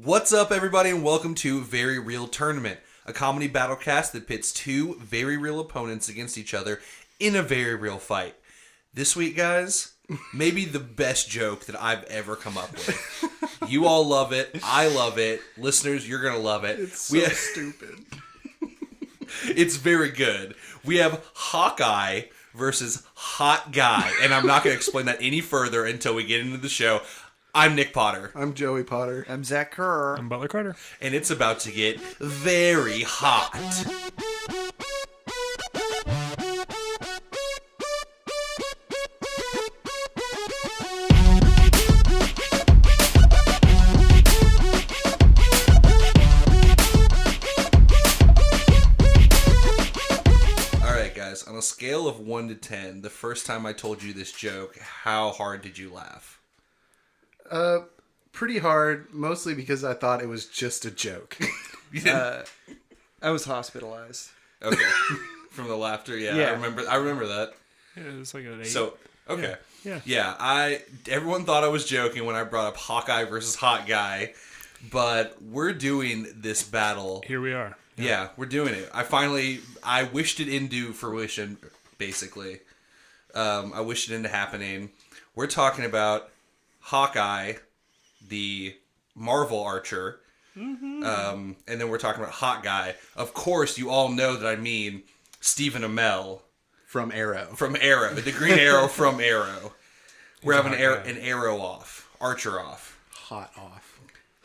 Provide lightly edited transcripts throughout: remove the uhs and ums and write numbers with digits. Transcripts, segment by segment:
What's up, everybody, and welcome to Very Real Tournament, a comedy battlecast that pits two very real opponents against each other in a very real fight. This week, guys, maybe the best joke that I've ever come up with. You all love it. I love it. Listeners, you're going to love it. It's so stupid. It's very good. We have Hawkeye versus Hot Guy, and I'm not going to explain that any further until we get into the show. I'm Nick Potter. I'm Joey Potter. I'm Zach Kerr. I'm Butler Carter. And it's about to get very hot. Alright guys, on a scale of 1 to 10, the first time I told you this joke, how hard did you laugh? Pretty hard, mostly because I thought it was just a joke. I was hospitalized. Okay. From the laughter, yeah. I remember that. Yeah, it was like an 8. So, okay. Yeah. Everyone thought I was joking when I brought up Hawkeye versus Hot Guy, but we're doing this battle. Here we are. Yeah, we're doing it. I wished it into fruition, basically. I wished it into happening. We're talking about Hawkeye, the Marvel archer, and then we're talking about Hot Guy. Of course, you all know that I mean Stephen Amell. From Arrow. From Arrow. The Green Arrow from Arrow. We're having an arrow off. Archer off. Hot off.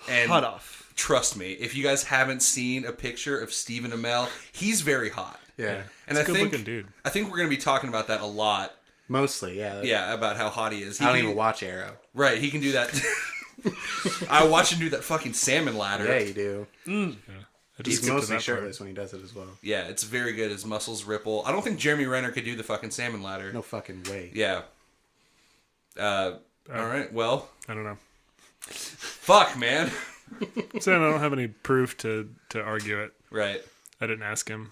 And Hot off. Trust me, if you guys haven't seen a picture of Stephen Amell, he's very hot. Yeah. And He's a good-looking dude. I think we're going to be talking about that a lot. Mostly, yeah. Yeah, about how hot he is. I don't even watch Arrow. Right, he can do that. I watch him do that fucking salmon ladder. Yeah, you do. Yeah. He's mostly shirtless when he does it as well. Yeah, it's very good. His muscles ripple. I don't think Jeremy Renner could do the fucking salmon ladder. No fucking way. Yeah. All right, well. I don't know. Fuck, man. So I don't have any proof to argue it. Right. I didn't ask him.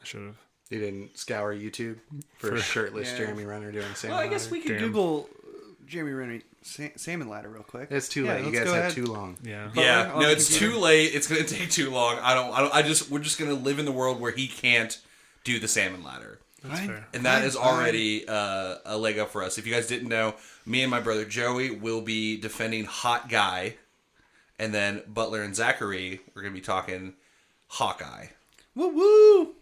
I should have. You didn't scour YouTube for shirtless Jeremy Renner doing salmon Well, I guess we could Damn. Google Jeremy Renner salmon ladder real quick. It's too late. You guys have too long. Yeah. Yeah, on no, the it's computer. too late. It's going to take too long. We're just going to live in the world where he can't do the salmon ladder. That's fair. And that is already a leg up for us. If you guys didn't know, me and my brother Joey will be defending Hot Guy. And then Butler and Zachary, we're going to be talking Hawkeye. Woo woo!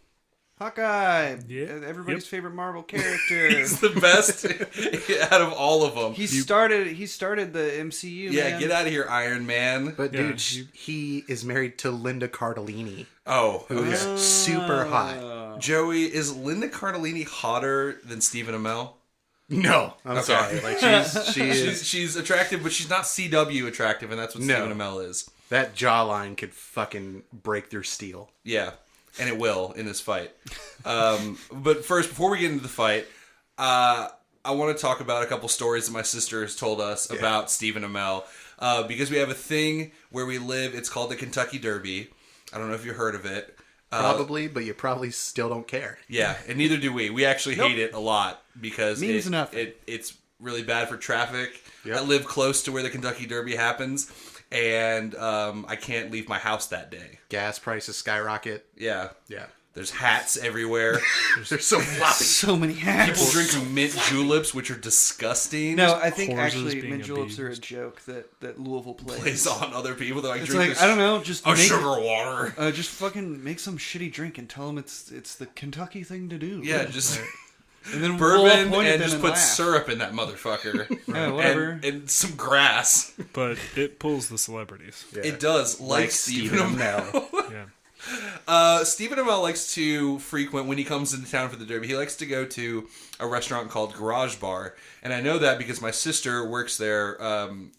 Hawkeye. Yeah. Everybody's Yep. favorite Marvel character. He's the best out of all of them. He started the MCU. Yeah, man. get out of here, Iron Man. But Yeah, dude, he is married to Linda Cardellini, Oh, who is super hot. Joey, is Linda Cardellini hotter than Stephen Amell? No, I'm sorry. Like she is. She's attractive, but she's not CW attractive, and that's what No. Stephen Amell is. That jawline could fucking break through steel. Yeah, and it will in this fight. But first, before we get into the fight, I want to talk about a couple stories that my sister has told us about Stephen Amell. Because we have a thing where we live, it's called the Kentucky Derby. I don't know if you heard of it. Probably, but you probably still don't care. Yeah, and neither do we. We actually hate it a lot because Means nothing. It's really bad for traffic. Yep. I live close to where the Kentucky Derby happens, and I can't leave my house that day. Gas prices skyrocket. Yeah. Yeah. There's hats everywhere. They're so floppy. So many hats. People drink mint juleps, which are disgusting. No, I think Horses actually being mint juleps are a abused. joke that Louisville plays. Plays on other people. They're like, It's drink like this I don't know, just a make sugar water. just fucking make some shitty drink and tell them it's the Kentucky thing to do. Yeah, just and then we'll all bourbon point at and them just put laugh. syrup in that motherfucker. Yeah, whatever. And some grass. But it pulls the celebrities. Yeah. It does, like Stephen Amell. Yeah. Stephen Amell likes to frequent, when he comes into town for the Derby, he likes to go to a restaurant called Garage Bar. And I know that because my sister works there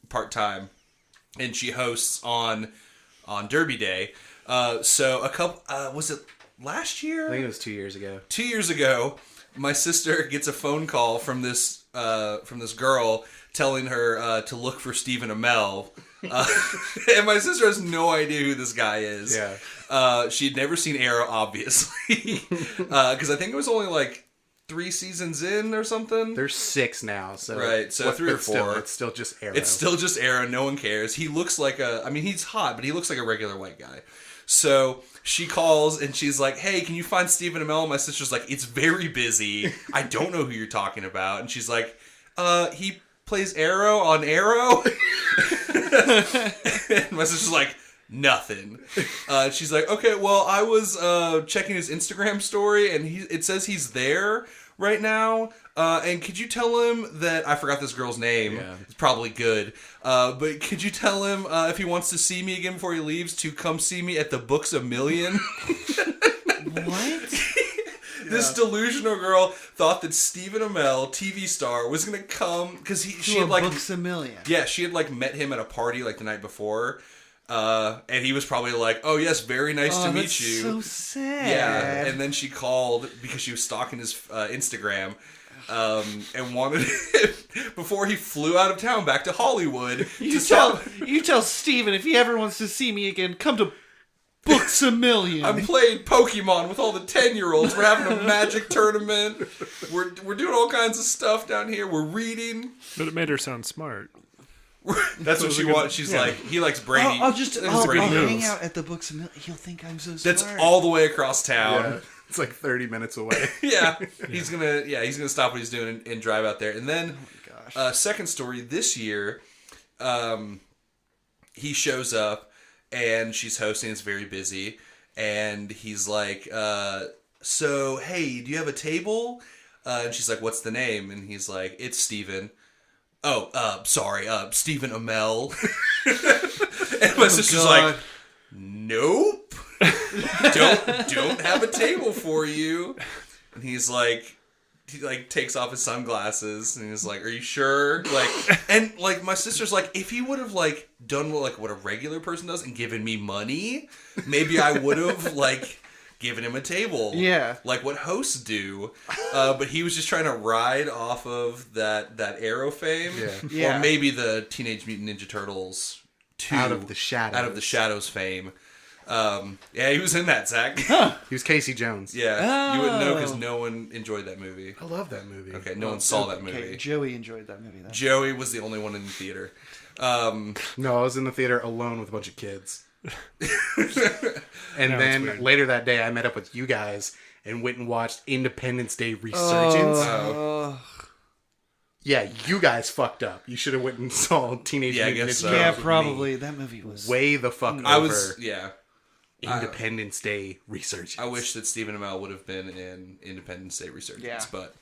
part-time, and she hosts on Derby Day. So a couple, was it last year? I think it was 2 years ago. 2 years ago, my sister gets a phone call from this girl telling her to look for Stephen Amell. And my sister has no idea who this guy is. Yeah. She'd never seen Arrow, obviously. Because I think it was only like 3 seasons in or something. There's 6 now, so right. So 3 or 4. It's still just Arrow. It's still just Arrow. No one cares. He looks like he's hot, but he looks like a regular white guy. So she calls and she's like, "Hey, can you find Stephen Amell?" My sister's like, "It's very busy. I don't know who you're talking about." And she's like, he plays Arrow on Arrow." And my sister's like, "Nothing." She's like, "Okay, well, I was checking his Instagram story, and it says he's there right now. And could you tell him that I forgot this girl's name? Yeah. It's probably good. But could you tell him if he wants to see me again before he leaves to come see me at the Books A Million?" What? This delusional girl thought that Stephen Amell, TV star, was gonna come because she had like Books A Million. Yeah, she had like met him at a party like the night before. And he was probably like, "Oh yes, very nice to meet you." So sad. Yeah, and then she called because she was stalking his Instagram, and wanted him, before he flew out of town back to Hollywood. You tell Steven if he ever wants to see me again, come to Books A Million. I'm playing Pokemon with all the 10-year-olds. We're having a magic tournament. We're doing all kinds of stuff down here. We're reading. But it made her sound smart. That's what she wants. She's like, he likes brainy. I'll brainy hang moves. out at the Books A Million. He'll think I'm so smart. That's all the way across town. Yeah. It's like 30 minutes away. Yeah, he's gonna stop what he's doing and drive out there. And then, second story this year, he shows up and she's hosting. It's very busy, and he's like, "So hey, do you have a table?" And she's like, "What's the name?" And he's like, "It's Steven." "Oh, sorry, Stephen Amell." And my sister's like, "Nope, don't have a table for you." And he takes off his sunglasses and he's like, "Are you sure?" And my sister's like, if he would have done what a regular person does and given me money, maybe I would have given him a table. Yeah. Like what hosts do. But he was just trying to ride off of that Arrow fame. Yeah. Or maybe the Teenage Mutant Ninja Turtles 2. Out of the Shadows fame. Yeah, he was in that, Zach. He was Casey Jones. Yeah. You wouldn't know because no one enjoyed that movie. I love that movie. Okay, no one saw that movie. Okay, Joey enjoyed that movie then. Joey was the only one in the theater. No, I was in the theater alone with a bunch of kids. And then later that day, I met up with you guys and went and watched Independence Day Resurgence. Yeah, you guys fucked up. You should have went and saw Teenage Mutant Ninja so. Turtles. Yeah, probably. That movie was way the fuck over. Yeah. Independence Day Resurgence. I wish that Stephen Amell would have been in Independence Day Resurgence. Yeah. But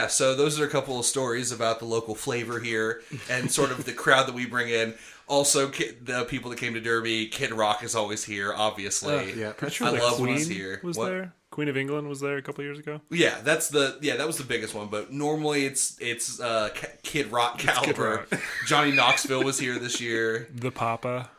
so those are a couple of stories about the local flavor here and sort of the crowd that we bring in. Also, the people that came to Derby. Kid Rock is always here, obviously. Yeah, I love when he's here. Was there? Queen of England was there a couple years ago. Yeah, that was the biggest one. But normally it's Kid Rock caliber. Kid Rock. Johnny Knoxville was here this year. The Papa.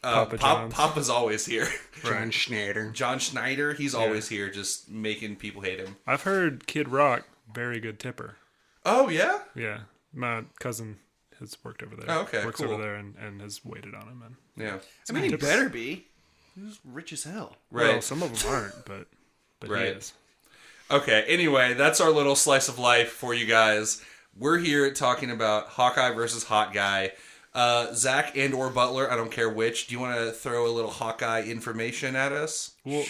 John's. Papa's always here. John Schneider. John Schneider, he's always here, just making people hate him. I've heard Kid Rock, very good tipper. Oh yeah. Yeah, my cousin has worked over there. Oh, okay, works cool. over there and has waited on him. And Yeah. I mean, he better be. He's rich as hell. Right. Well, some of them aren't, but Right. he is. Okay, anyway, that's our little slice of life for you guys. We're here talking about Hawkeye versus Hot Guy. Zach and or Butler, I don't care which. Do you want to throw a little Hawkeye information at us? Well,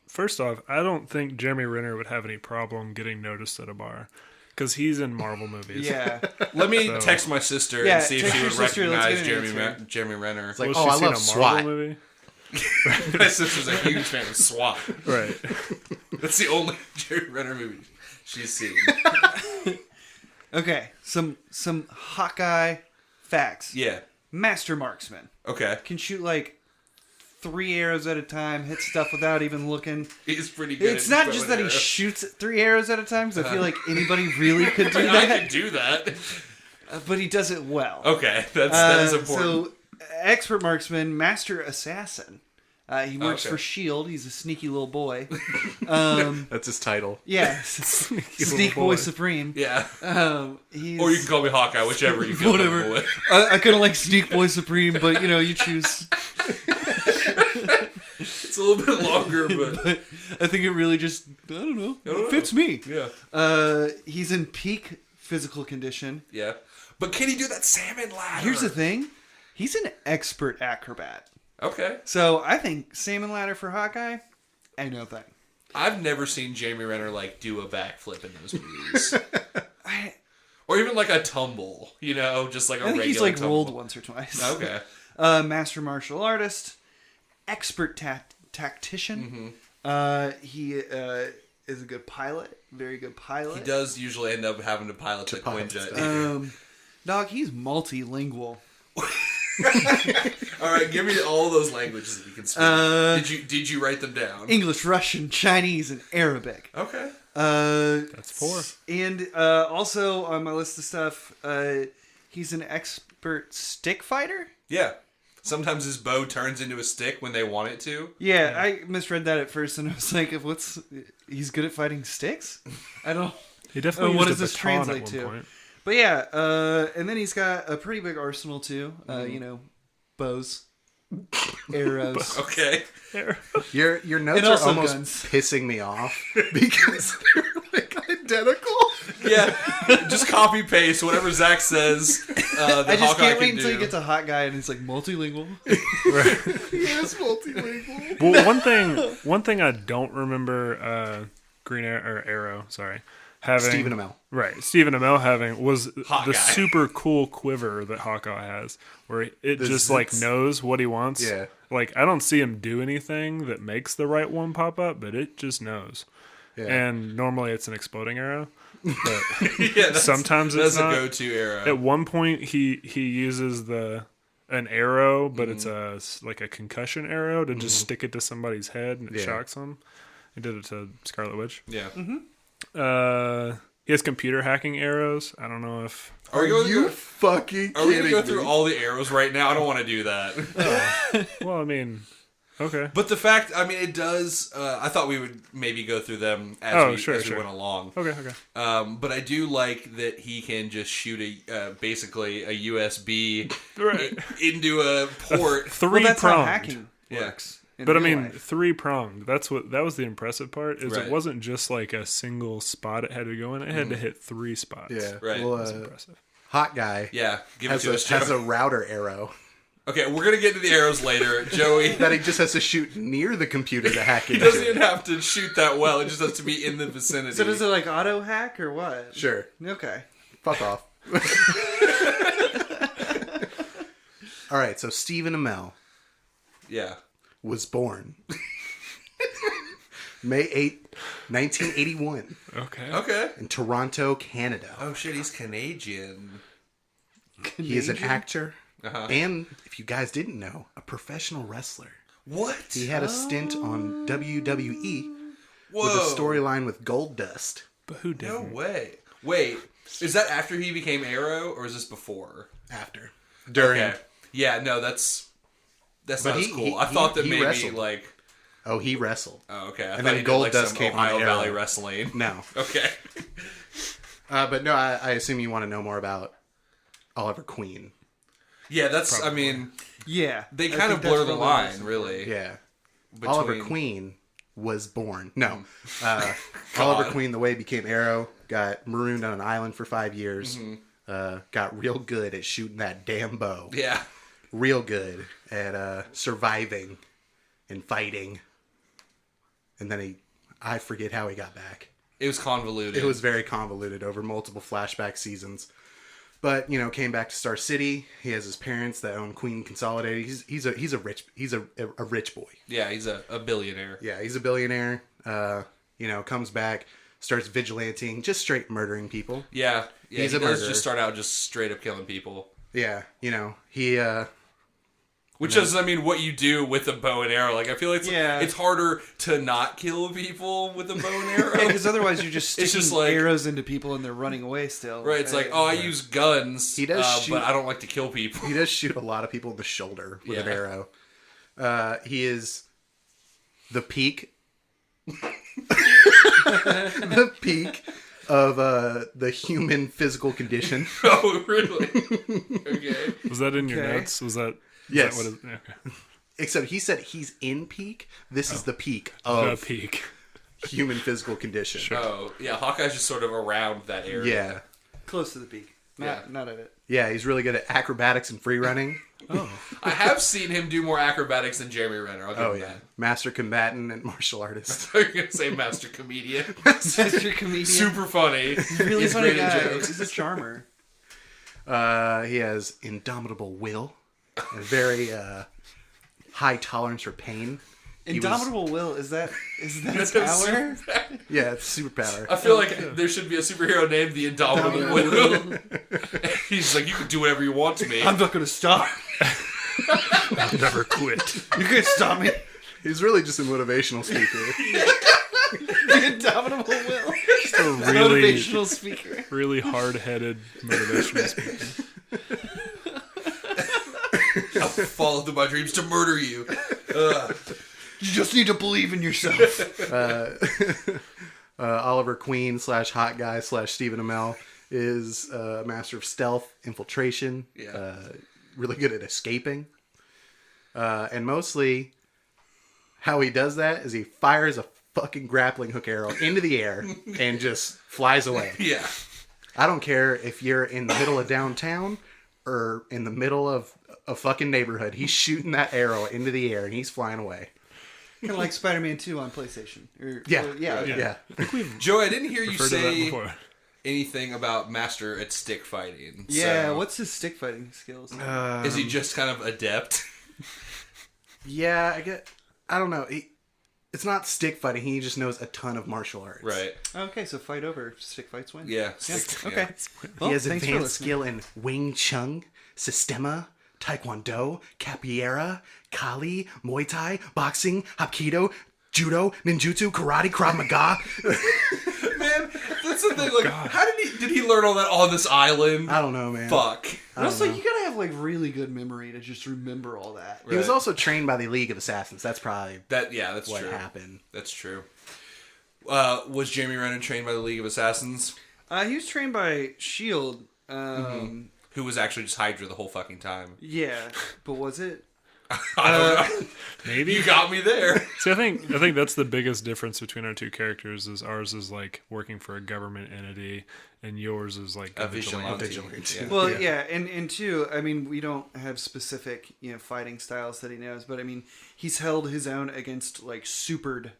first off, I don't think Jeremy Renner would have any problem getting noticed at a bar. Because he's in Marvel movies. Yeah. Let me text my sister and see if text she your would sister, let's recognize get an Jeremy Renner. It's like, Was oh, she I seen love a SWAT. Marvel movie? My sister's a huge fan of SWAT. Right. That's the only Jeremy Renner movie she's seen. Okay, some Hawkeye facts. Yeah. Master marksman. Okay. Can shoot 3 arrows at a time, hit stuff without even looking. He's pretty good. It's not just that he shoots 3 arrows at a time, because I feel like anybody really could do that. I could do that. But he does it well. Okay, that is important. So, expert marksman, master assassin. He works Okay. for S.H.I.E.L.D. He's a sneaky little boy. That's his title. Yeah. Sneak Boy Supreme. Yeah. He's, Or you can call me Hawkeye, whichever you feel comfortable with. I kind of like Sneak Boy Supreme, but you choose. It's a little bit longer, but But I think it really just, I don't know, it fits me. yeah. He's in peak physical condition. Yeah. But can he do that salmon ladder? Here's the thing. He's an expert acrobat. Okay. So I think salmon ladder for Hawkeye, ain't no thing. I've never seen Jeremy Renner like do a backflip in those movies. I Or even like a tumble, you know, just like a think regular he's like tumble. rolled once or twice. Okay. Master martial artist, expert tactician. He is a good pilot, very good pilot. He does usually end up having to pilot the Quinjet. Dog, he's multilingual. All right, give me all those languages that you can speak. Did you write them down? English, Russian, Chinese, and Arabic. Okay. That's 4. And also on my list of stuff, he's an expert stick fighter. Yeah. Sometimes his bow turns into a stick when they want it to. Yeah, I misread that at first, and I was like, he's good at fighting sticks? I don't. He definitely what used does a this baton translate at to? one point. But yeah, and then he's got a pretty big arsenal too. You know, bows, arrows. Okay. Your notes And are also almost guns. pissing me off because they're like identical. Yeah. Just copy paste whatever Zach says. The I just Hawkeye can't wait can until do. you get to Hot Guy and he's like multilingual. Yes, multilingual. Well, one thing I don't remember Arrow, sorry, having Stephen Amell. Right, Stephen Amell having was Hot the guy. super cool quiver that Hawkeye has, where it just like zits. knows what he wants. Yeah. Like I don't see him do anything that makes the right one pop up, but it just knows. Yeah. And normally it's an exploding arrow, but Yeah, that's, sometimes that's it's a not. go-to arrow. At one point, he uses an arrow, but it's like a concussion arrow to just stick it to somebody's head and it Yeah. shocks them. He did it to Scarlet Witch. Yeah. He has computer hacking arrows. I don't know if Are we going to go, fucking are we kidding going to go me? through all the arrows right now? I don't want to do that. well, I mean, okay. But the fact, I mean, it does. I thought we would maybe go through them as we went along. Okay. But I do like that he can just shoot basically a USB Right. into a port. Three That's how pronged. hacking Yeah. works. in But I real mean, life. 3-pronged. That was the impressive part. Is Right. it wasn't just like a single spot it had to go in. It had to hit 3 spots. Yeah. Right. Well, That's impressive. Hot Guy Yeah, give has it to us, has Joe. a router arrow Okay, we're gonna get to the arrows later, Joey. that he just has to shoot near the computer to hack He into. doesn't even have to shoot that well. It just has to be in the vicinity. So does it like auto hack or what? Sure. Okay. Fuck off. All right, so Stephen Amell Yeah. was born May 8th, 1981 Okay. Okay. in Toronto, Canada. Oh shit, he's Canadian. He is an actor Uh-huh. and, if you guys didn't know, a professional wrestler. What? He had a stint on WWE Whoa. with a storyline with Goldust. But who didn't? No way. Wait, is that after he became Arrow, or is this before? After. During. Okay. Yeah, no, that's But not as he- cool. he- I thought that he maybe wrestled. like. Oh, he wrestled. Oh, okay. I And thought then he did like Goldust some came on Ohio Arrow. Valley wrestling. No. Okay. But no, I assume you want to know more about Oliver Queen. Yeah, that's. I mean, Yeah. they I kind of think that's blur the probably line, what's- really. Yeah. between- Oliver Queen was born. No. Oliver Queen, the way he became Arrow, got marooned on an island for 5 years. Got real good at shooting that damn bow. Yeah. Real good at surviving and fighting. And then I forget how he got back. It was convoluted. It was very convoluted over multiple flashback seasons. But, came back to Star City. He has his parents that own Queen Consolidated. He's a rich boy. Yeah, he's a billionaire. Yeah, he's a billionaire. Comes back, starts vigilanting, just straight murdering people. Yeah. He's he a does murderer. just start out just straight up killing people. Yeah, he Which is, I mean, what you do with a bow and arrow. Like, I feel like it's harder to not kill people with a bow and arrow. Because otherwise you're just It's sticking just like- arrows into people and they're running away still. Right, it's like, I use guns, He does shoot- but I don't like to kill people. he does shoot a lot of people in the shoulder with an Yeah. arrow. He is the peak the peak of the human physical condition. Oh, really? Okay. Was that in your Okay. notes? Was that? Yes. Is that what it, okay. Except he said he's in peak. This is the peak The of peak. human physical condition. Oh, yeah, Hawkeye's just sort of around that area. Yeah. Close to the peak. Not at it. Yeah, he's really good at acrobatics and free running. I have seen him do more acrobatics than Jeremy Renner. I'll give him that. Master combatant and martial artist. I was going to say master comedian. Master comedian. Super funny. Really He's funny great at guy. jokes. He's a charmer. He has indomitable will. A very high tolerance for pain. He was- Indomitable will, is that That's a a power? Yeah, it's superpower. I feel like there should be a superhero named the Indomitable Will. He's like, you can do whatever you want to me. I'm not gonna stop. I'll never quit. You can't stop me. He's really just a motivational speaker. The Indomitable will. Just a really, Motivational speaker. really hard-headed motivational speaker. I'll fall into my dreams to murder you. You just need to believe in yourself. Oliver Queen / Hot Guy / Stephen Amell is a master of stealth, infiltration. Yeah. Really good at escaping. And mostly, how he does that is he fires a fucking grappling hook arrow into the air and just flies away. Yeah. I don't care if you're in the middle of downtown or in the middle of a fucking neighborhood. He's shooting that arrow into the air and he's flying away. Kind of like Spider-Man 2 on PlayStation. Yeah. Yeah. Joe, I didn't hear you Referred to that say before. anything about Master at stick fighting. Yeah, So, what's his stick fighting skills? is he just kind of adept? Yeah, I don't know. It's not stick fighting. He just knows a ton of martial arts. Right. Okay, so fight over. Stick fights win. Yeah. Okay. Well, He has thanks for advanced listening. skill in Wing Chun, Sistema, Taekwondo, Capoeira, Kali, Muay Thai, boxing, Hapkido, Judo, Ninjutsu, Karate, Krav Maga. Man, that's the thing. Like, how did he learn all that on this island? I don't know, man. Fuck. Also, you gotta have like really good memory to just remember all that. He was Right. also trained by the League of Assassins. That's probably That's what true. happened. That's true. Was Jeremy Renner trained by the League of Assassins? He was trained by Shield. Who was actually just Hydra the whole fucking time? Yeah, but was it? I don't know. Maybe. You got me there. See, I think that's the biggest difference between our two characters. Is ours is like working for a government entity, and yours is like A vigilante. Vigilante. Yeah. Well, yeah, and two, I mean, we don't have specific, fighting styles that he knows, but I mean, he's held his own against like supered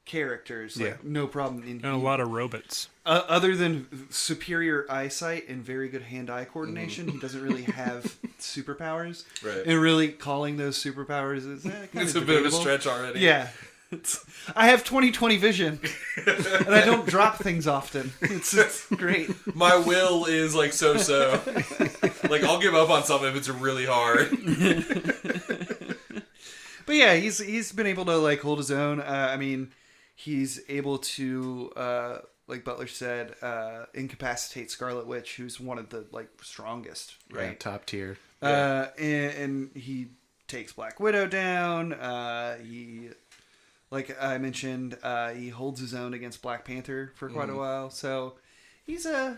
characters, like no problem. and a lot of robots. Other than superior eyesight and very good hand-eye coordination, he doesn't really have superpowers. Right. And really calling those superpowers is kind It's of a bit of a debatable. stretch already. Yeah. I have 20/20 vision, and I don't drop things often. It's great. My will is like so-so. Like, I'll give up on something if it's really hard. But yeah, he's been able to like hold his own. I mean, he's able to, like Butler said, incapacitate Scarlet Witch, who's one of the like strongest, Right, right? top tier. And he takes Black Widow down. He, like I mentioned, he holds his own against Black Panther for quite a while. So he's not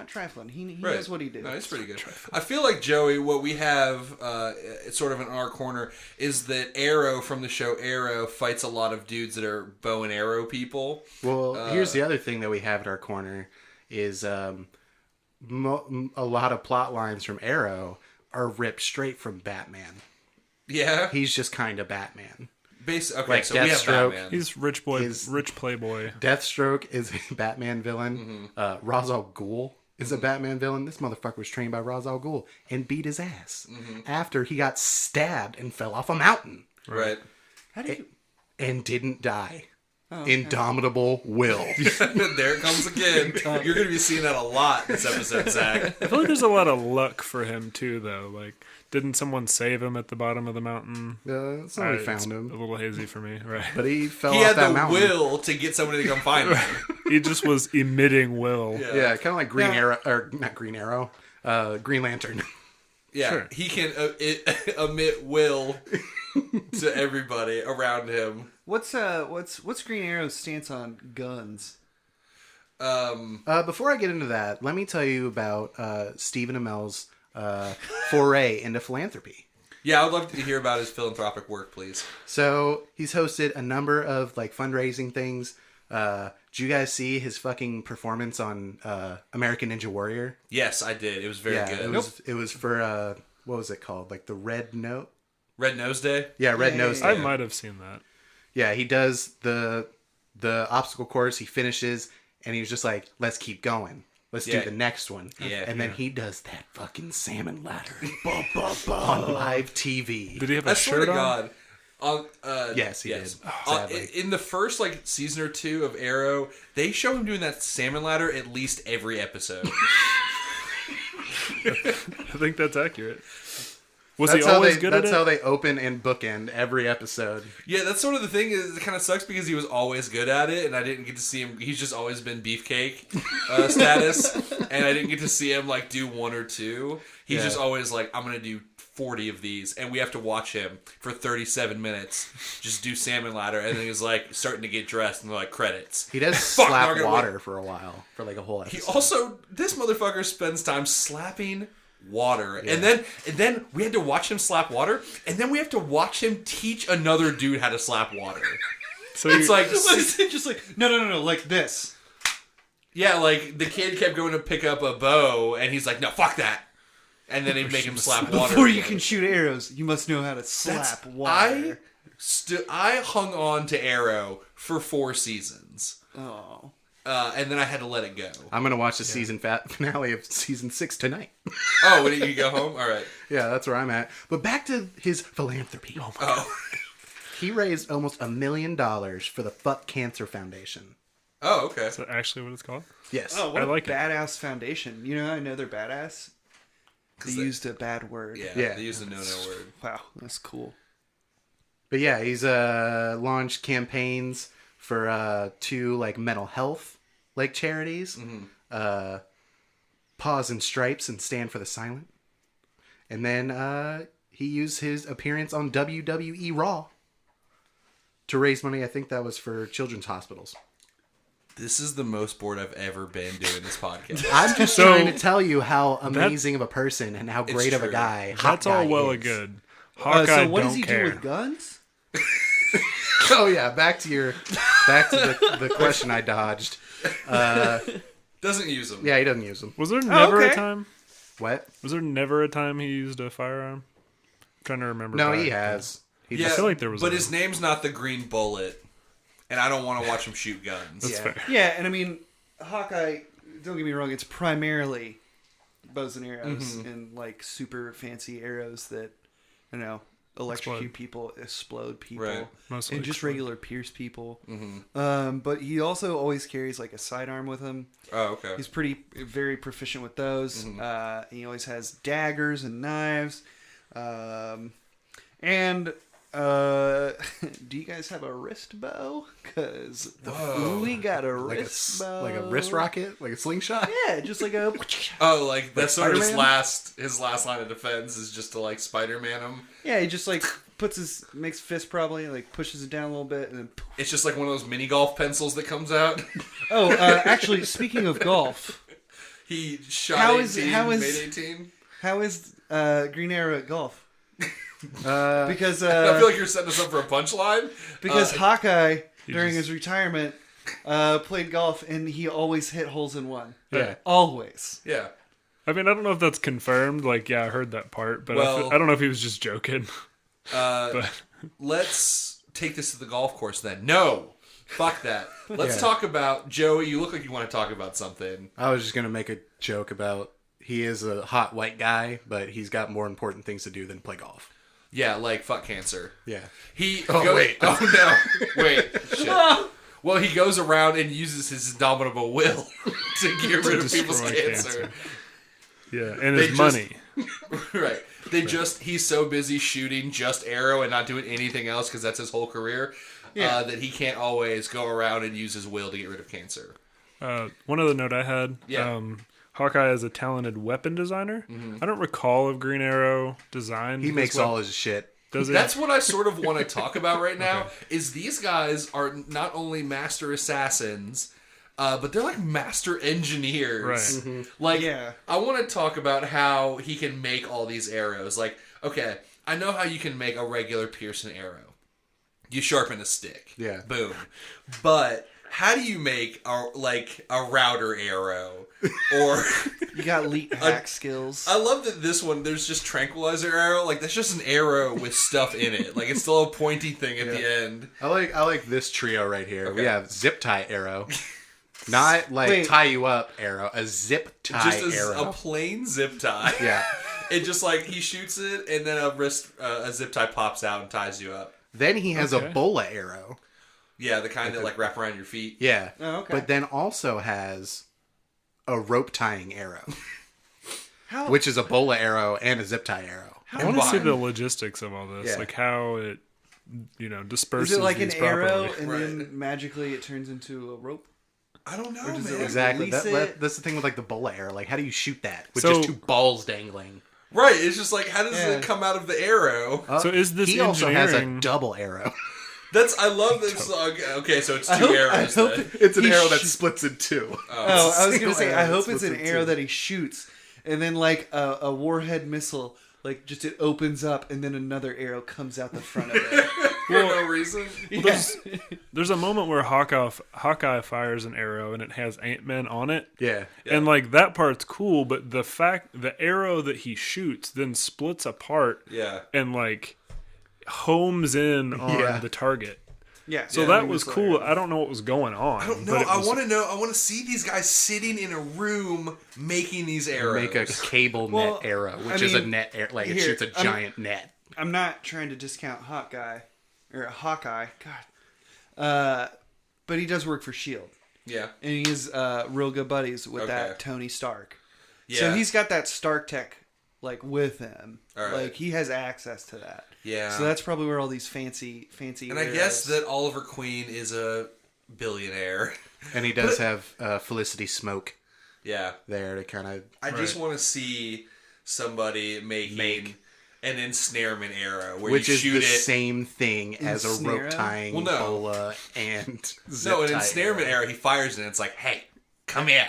trifling. He knows what he did. No, it's pretty good. I feel like, Joey, what we have it's sort of in our corner is that Arrow from the show Arrow fights a lot of dudes that are bow and arrow people. Well, here's the other thing that we have at our corner is a lot of plot lines from Arrow are ripped straight from Batman. Yeah. He's just kind of Batman. Okay, like so we have Deathstroke. Batman. He's rich playboy. Deathstroke is a Batman villain. Ra's al Ghul is a Batman villain. This motherfucker was trained by Ra's al Ghul and beat his ass after he got stabbed and fell off a mountain Right. How do you? and didn't die. Indomitable will. There it comes again. You're going to be seeing that a lot this episode, Zach. I feel like there's a lot of luck for him too, though. Like, didn't someone save him at the bottom of the mountain? Somebody It's found a him, little hazy for me, right? but he fell He off had that the mountain. will to get somebody to come find him. He just was emitting will. Yeah, kind of like Green Arrow, or not Green Arrow, Green Lantern. Yeah, Sure. he can emit will to everybody around him. What's Green Arrow's stance on guns? Before I get into that, let me tell you about Stephen Amell's foray into philanthropy. Yeah, I would love to hear about his philanthropic work, please. So he's hosted a number of like fundraising things. Did you guys see his fucking performance on American Ninja Warrior? Yes, I did. It was very good. It was for what was it called? Like the Red Note? Red Nose Day? Yeah, Red Yeah, Nose yeah, Day. I might have seen that. Yeah, he does the obstacle course. He finishes, and he was just like, "Let's keep going. Let's do the next one." Yeah, and then he does that fucking salmon ladder on live TV. Did he have I a swear to shirt on? God. Yes, he did. Uh, Sadly. in the first like season or two of Arrow, they show him doing that salmon ladder at least every episode. I think that's accurate. Was That's he always good at That's it? how they open and bookend every episode. Yeah, that's sort of the thing. Is it kind of sucks because he was always good at it, and I didn't get to see him. He's just always been beefcake status, and I didn't get to see him like do one or two. He's just always like, I'm gonna do 40 of these, and we have to watch him for 37 minutes just do salmon ladder, and then he's like starting to get dressed, and they're like credits. He does Fuck, now we're slap gonna water for a while, for like a whole He episode. also, this motherfucker spends time slapping water, and then we had to watch him slap water, and then we have to watch him teach another dude how to slap water. So It's like, just like no, like this. yeah, like the kid kept going to pick up a bow, and he's like, no, fuck that, and then he'd make him slap water. Before you can shoot arrows, you must know how to slap water. I hung on to Arrow for 4 seasons, Oh. and then I had to let it go. I'm gonna watch the season finale of season 6 tonight. Oh, when did you go home? All right. Yeah, that's where I'm at. But back to his philanthropy. Oh, He raised almost $1 million for the Fuck Cancer Foundation. oh, okay. is that actually what it's called? Yes. Oh, what I a like it. badass foundation. You know, I know they're badass. They used a bad word. Yeah, they used the no-no word. Wow, that's cool. But yeah, he's launched campaigns for 2 like mental health like charities. Pause and Stripes and Stand for the Silent. And then he used his appearance on WWE Raw to raise money. I think that was for children's hospitals. This is the most bored I've ever been doing this podcast. I'm just So, trying to tell you how amazing of a person and how great of a true. guy Hot That's all Guy well is. and good. Hawkeye So what don't does he care. do with guns? Oh yeah, back to the question I dodged. Doesn't use them. Yeah, he doesn't use them. Was there never okay. a time? What? Was there never a time he used a firearm? I'm trying to remember. No, back. he has. He Yeah, I feel like there was but a- his name's not the Green Bullet, and I don't want to watch him shoot guns. That's Yeah. fair. Yeah, and I mean, Hawkeye, don't get me wrong, it's primarily bows and arrows and like super fancy arrows that, you know, electrocute people, explode people, Right. Mostly and just explode. regular pierce people. But he also always carries like a sidearm with him. Oh, okay. He's very proficient with those. He always has daggers and knives. And do you guys have a wrist bow? Because we got a like wrist a bow. like a wrist rocket, like a slingshot. Yeah, just like a. Oh, like that's sort of Spider-Man? his last line of defense is just to like Spider-Man him. Yeah, he just like makes fist probably, like pushes it down a little bit, and then. It's just like one of those mini golf pencils that comes out. Oh, actually, speaking of golf, He shot How 18, is- made 18. how is Green Arrow at golf? Because I feel like you're setting us up for a punchline. Hawkeye during just- his retirement played golf and he always hit holes in one. Yeah. Always. Yeah. I mean, I don't know if that's confirmed. Like, yeah, I heard that part, but Well- I don't know if he was just joking. But Let's take this to the golf course then. No. Fuck that. Let's Yeah. talk about Joey. You look like you want to talk about something. I was just gonna make a joke about he is a hot white guy, but he's got more important things to do than play golf. Yeah, like fuck cancer. Yeah. Wait. Oh no. Wait. Shit. Well, he goes around and uses his indomitable will to get rid of people's destroy cancer. yeah, and They his just- money. Right. He's so busy shooting just arrow and not doing anything else because that's his whole career that he can't always go around and use his will to get rid of cancer. One other note I had. Yeah. Hawkeye is a talented weapon designer. I don't recall if Green Arrow designed. He his makes weapon. all his shit. Does he? That's what I sort of want to talk about right now. Is these guys are not only master assassins, but they're like master engineers. Right. Like, Yeah. I want to talk about how he can make all these arrows. Like, okay, I know how you can make a regular Pearson arrow. You sharpen a stick. Yeah. Boom. But how do you make a router arrow? Or You got elite hack skills. I love that this one, there's just tranquilizer arrow. Like, that's just an arrow with stuff in it. Like, it's still a pointy thing at the end. I like this trio right here. Okay. We have zip tie arrow. Not like Wait. tie you up arrow. A zip tie Just arrow. a plain zip tie. Yeah. It just like, he shoots it, and then a zip tie pops out and ties you up. Then he has Okay. a bola arrow. Yeah, the kind that like wrap around your feet. Yeah. Oh, okay. But then also has a rope tying arrow, How? which is a bola arrow and a zip tie arrow. I want to see combined. the logistics of all this, Yeah. like how it, disperses. Is it like an these arrow properly. and Right. then magically it turns into a rope? I don't know, Or does it man. like- Exactly. Release That, it. that's the thing with like the bola arrow. Like, how do you shoot that with So- just two balls dangling? Right, it's just like, how does Yeah. it come out of the arrow? So is this He also has a engineering- double arrow. I love this. Okay, so it's two I hope arrows then. It's an He arrow that sh- splits in two. Oh, I was single gonna say, arrow I that hope it's splits an in arrow two. that he shoots, and then like a warhead missile, like just it opens up, and then another arrow comes out the front of it. For no reason. There's a moment where Hawkeye fires an arrow and it has Ant-Man on it. Yeah. And like that part's cool, but the arrow that he shoots then splits apart Yeah. and like homes in on Yeah. the target. Yeah. So that was cool. I don't know what was going on. I don't know. but it I was- want to know. I want to see these guys sitting in a room making these arrows. Make a cable Well, net arrow, which I is a mean, net it here, shoots a giant net. I'm not trying to discount Hawkeye. God. But he does work for Shield, Yeah. and he is real good buddies with Okay. that Tony Stark. Yeah. So he's got that Stark tech like with him. All right. Like he has access to that. Yeah. So that's probably where all these fancy. And I guess that Oliver Queen is a billionaire. And he does have Felicity Smoke Yeah. there to kind of. I just want to see somebody making an ensnarement arrow where Which you is shoot the it. same thing as a Ensnare rope him? tying Well, no. bola and zip No, an tie ensnarement arrow. He fires it and it's like, hey, come here.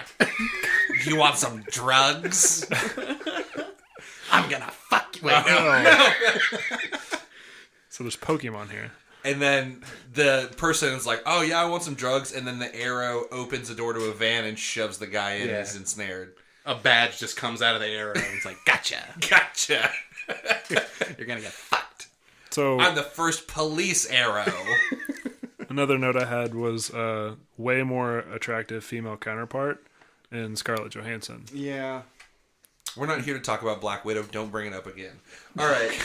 You want some drugs? I'm gonna fuck you. Wait, no. So there's Pokemon here. And then the person is like, oh, yeah, I want some drugs. And then the arrow opens the door to a van and shoves the guy in Yeah. and he's ensnared. A badge just comes out of the arrow and it's like, gotcha. Gotcha. You're gonna get fucked. So I'm the first police arrow. another note I had was way more attractive female counterpart in Scarlett Johansson. Yeah. We're not here to talk about Black Widow. Don't bring it up again. All right.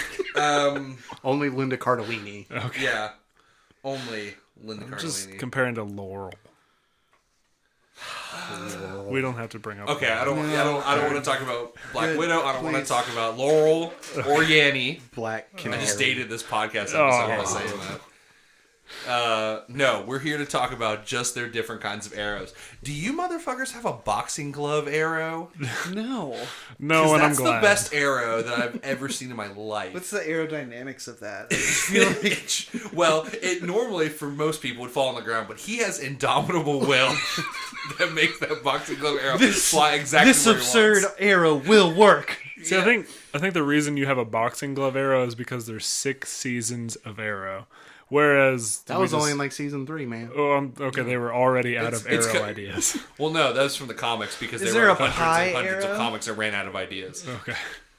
Only Linda Cardellini. Yeah. Only Linda Just Cardellini. comparing to Laurel. We don't have to bring up. Okay, I don't want to talk about Black Good, Widow. I don't want to please. talk about Laurel or Yanny. Black I Canary. just dated this podcast episode Oh. by saying that. No, we're here to talk about just their different kinds of arrows. Do you motherfuckers have a boxing glove arrow? No. No, 'Cause and I'm that's the glad. best arrow that I've ever seen in my life. What's the aerodynamics of that? I just feel like Well, it normally for most people would fall on the ground, but he has indomitable will that makes that boxing glove arrow fly exactly this where he absurd wants. arrow will work. See, I think the reason you have a boxing glove arrow is because there's 6 seasons of arrow, whereas That was only in like season 3, man. okay. They were already out of It's arrow co- ideas. Well, no, that's from the comics because Is there there were a hundreds pie and hundreds arrow? of comics that ran out of ideas. Okay.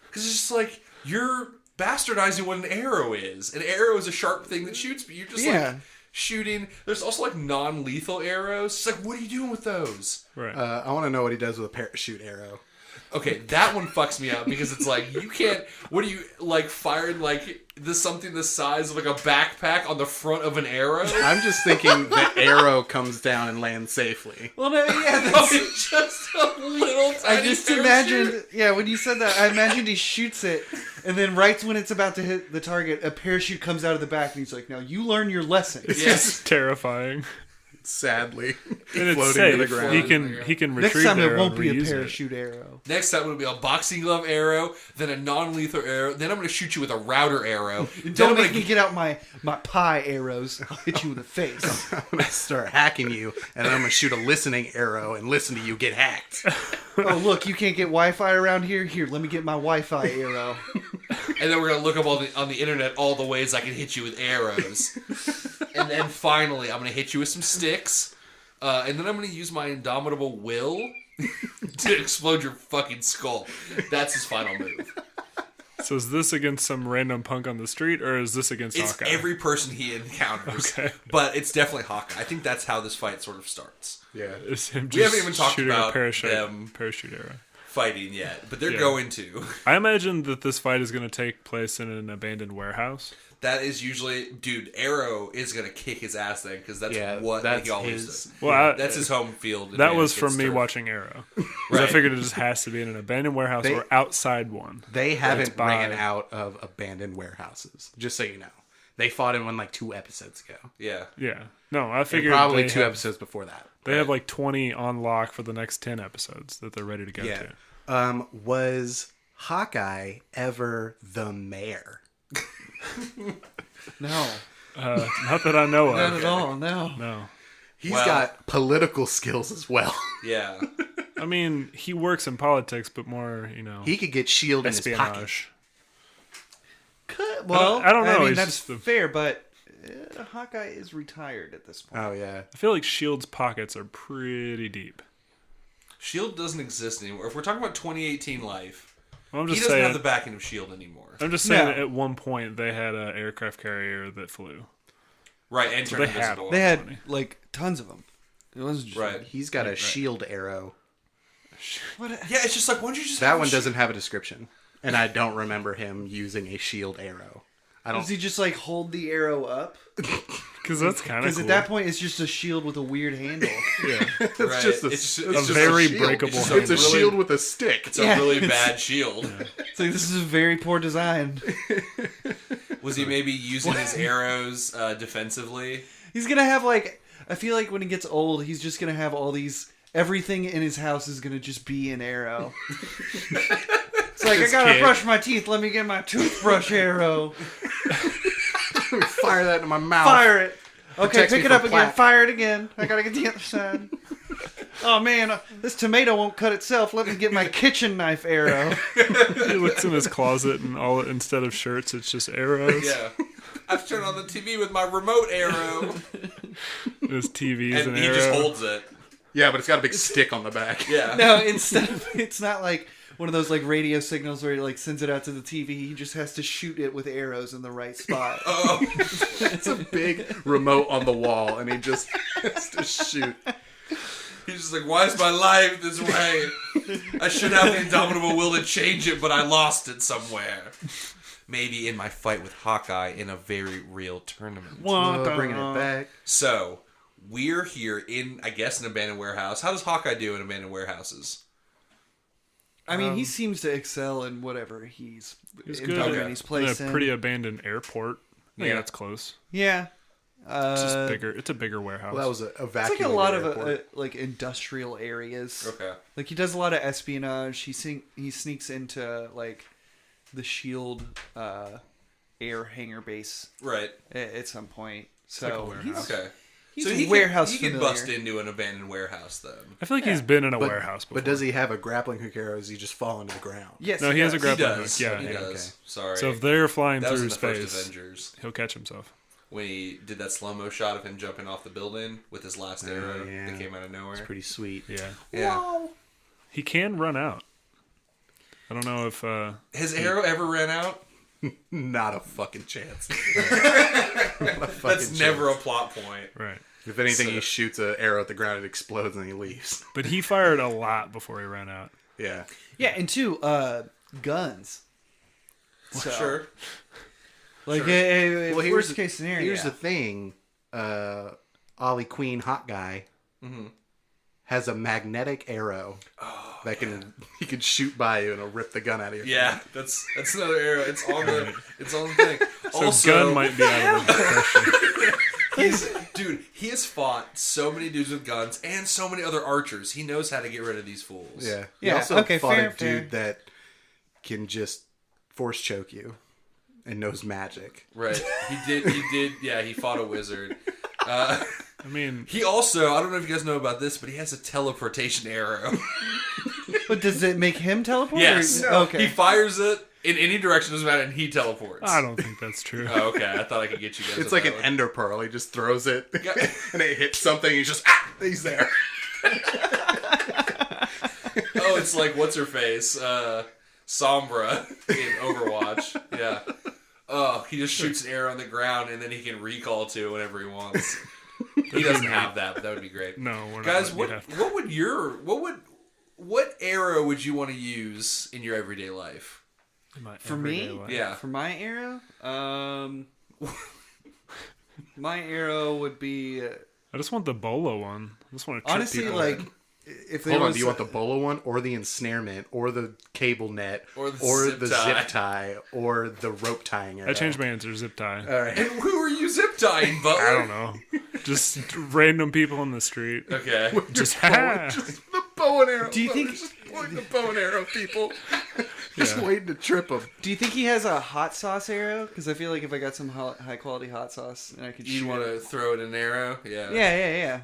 Because it's just like, you're bastardizing what an arrow is. An arrow is a sharp thing that shoots, but you're just like shooting. There's also like non-lethal arrows. It's like, what are you doing with those? Right. I want to know what he does with a parachute arrow. Okay, that one fucks me up because it's like, you can't, what do you, like, firing like something the size of like a backpack on the front of an arrow? I'm just thinking the arrow comes down and lands safely. Well, no, yeah. Oh, it's just a little tiny I just parachute. imagined, when you said that, I imagined he shoots it, and then right when it's about to hit the target, a parachute comes out of the back, and he's like, now you learn your lesson. Yes. Terrifying. Sadly, And it's floating safe. to the ground. He can Next retrieve time the it arrow won't and be a reuse it. parachute arrow. Next time it'll be a boxing glove arrow, then a non-lethal arrow, then I'm going to shoot you with a router arrow. Then Don't I'm make gonna me get out my pie arrows. I'll hit you in the face. I'm gonna start hacking you, and then I'm gonna shoot a listening arrow and listen to you get hacked. Oh, look, you can't get Wi-Fi around here? Here, let me get my Wi-Fi arrow. and then we're gonna look up on the internet all the ways I can hit you with arrows, and then finally I'm gonna hit you with some sticks, and then I'm gonna use my indomitable will to explode your fucking skull. That's his final move. So is this against some random punk on the street, or is this against It's Hawkeye? every person he encounters. Okay. But it's definitely Hawkeye. I think that's how this fight sort of starts. Yeah. It's him We haven't just even talked shooting about a parachute arrow. Fighting yet, but they're Yeah. going to. I imagine that this fight is going to take place in an abandoned warehouse. That is usually, dude. Arrow is gonna kick his ass then because that's what that's he always his- does. Well, That's his home field. that advantage was from against me turf. watching Arrow. 'Cause I Right. figured it just has to be in an abandoned warehouse They- or outside one. They haven't by- ran out of abandoned warehouses, just so you know. They fought in one like 2 episodes ago. Yeah, Yeah. No, I And figured probably they 2 have, episodes before that. They have like 20 on lock for the next 10 episodes that they're ready to go Yeah. to. Was Hawkeye ever the mayor? No, Not that I know of. not at all. No. No. He's Well- got political skills as well. yeah. I mean, he works in politics, but more, He could get S.H.I.E.L.D. in his pocket. espionage. Well, I don't know, I mean, it's that's just the- fair, but Hawkeye is retired at this point. Oh, yeah. I feel like S.H.I.E.L.D.'s pockets are pretty deep. Shield doesn't exist anymore. If we're talking about 2018 life, Well, I'm he just doesn't saying. have the backing of Shield anymore. I'm just saying No. that at one point they had an aircraft carrier that flew. Right, and So turned they had invisible. They had Funny. like tons of them. It wasn't just Right. He's got a S.H.I.E.L.D. arrow. What? Yeah, it's just like, why don't you just That have one a doesn't have a description. And I don't remember him using a S.H.I.E.L.D. arrow. I Does don't. he just like hold the arrow up? Because that's kind of Because cool. at that point, it's just a shield with a weird handle. yeah. It's Right. just a, It's it's a just very shield. breakable It's, handle. a shield with a stick. It's a Yeah. really bad shield. It's like, this is a very poor design. Was he maybe using his arrows defensively? He's gonna have like, I feel like when he gets old, he's just gonna have all these. Everything in his house is gonna just be an arrow. It's like, I gotta kid. brush my teeth. Let me get my toothbrush arrow. Let me fire that into my mouth. Fire it. Okay, Protects pick me it up from again. plaque. Fire it again. I gotta get the other side. Oh man, this tomato won't cut itself. Let me get my kitchen knife arrow. He looks in his closet and all instead of shirts, it's just arrows. Yeah. I've turned on the TV with my remote arrow. His TV's And an he arrow. just holds it. Yeah, but it's got a big stick on the back. Yeah. No, instead of, it's not like one of those like radio signals where he like sends it out to the TV. He just has to shoot it with arrows in the right spot. Oh, It's a big remote on the wall, and he just has to shoot. he's just like, why is my life this way? I should have the indomitable will to change it, but I lost it somewhere. Maybe in my fight with Hawkeye in a very real tournament. Bringing it back. So, we're here in, I guess, an abandoned warehouse. How does Hawkeye do in abandoned warehouses? I mean, he seems to excel in whatever He's good. environment Okay. he's In placed a in. pretty abandoned airport. Yeah, Yeah. that's close. Yeah. It's just bigger. It's a bigger warehouse. Well, that was a It's vacuum. like a lot of airport. like industrial areas. Okay. Like he does a lot of espionage. He sneaks into like the Shield air hangar base Right. at some point. like a So warehouse. Okay. he's so a he warehouse He can familiar. bust into an abandoned warehouse then. I feel like he's been in a But- warehouse before. But does he have a grappling hook arrow? Or does he just fall into the ground? Yes, No, he has a does. He grappling does. hook. Yeah, he yeah, does. okay. Sorry. So if they're flying that was through in the first space, Avengers he'll catch himself. when he did that slow-mo shot of him jumping off the building with his last arrow yeah. that came out of nowhere. Pretty sweet. Yeah. Yeah. He can run out. I don't know if His arrow ever ran out? Not a fucking chance. Not a fucking That's chance. never a plot point. right. If anything, So- he shoots an arrow at the ground, it explodes, and he leaves. But he fired a lot before he ran out. Yeah. Yeah, and two, guns. So, Sure. Like, Sure. worst here's case scenario. Here's the thing. Ollie Queen Hot Guy has a magnetic arrow that he can shoot by you and it'll rip the gun out of your Yeah, that's another arrow. It's on the thing. So Also, gun might be out of the question. he has fought so many dudes with guns and so many other archers. He knows how to get rid of these fools. Yeah. He Yeah, also okay, fought fair, a dude fair. that can just force choke you and knows magic. Right. He did. Yeah, he fought a wizard. I mean, He also, I don't know if you guys know about this, but he has a teleportation arrow. But does it make him teleport? Yes. Or, okay. He fires it, In any direction doesn't matter, and he teleports. I don't think that's true. Oh, okay. I thought I could get you guys. It's with like that an one. ender pearl. He just throws it, and it hits something. He's just he's there. Oh, it's like what's her face, Sombra in Overwatch. Yeah. Oh, he just shoots an arrow on the ground, and then he can recall to whenever he wants. He doesn't have that, but that would be great. No, we're Guys, not. what arrow would you want to use in your everyday life? For me? Yeah. For my arrow, my arrow would be I just want the bolo one. I just want to honestly people. like if there Hold on, was do you want the bolo one, or the ensnarement, or the cable net, Or the zip tie? zip tie, or the rope tying arrow? I changed my answer. Zip tie. All right. And who are you zip tying, Butler? I don't know. Just random people in the street. Okay. Just Just the bow and arrow. Do you think- Just pointing the bow and arrow, people? Just waiting to trip them. Do you think he has a hot sauce arrow? Because I feel like if I got some high quality hot sauce and I could You shoot want it. to throw it an arrow? Yeah. Yeah.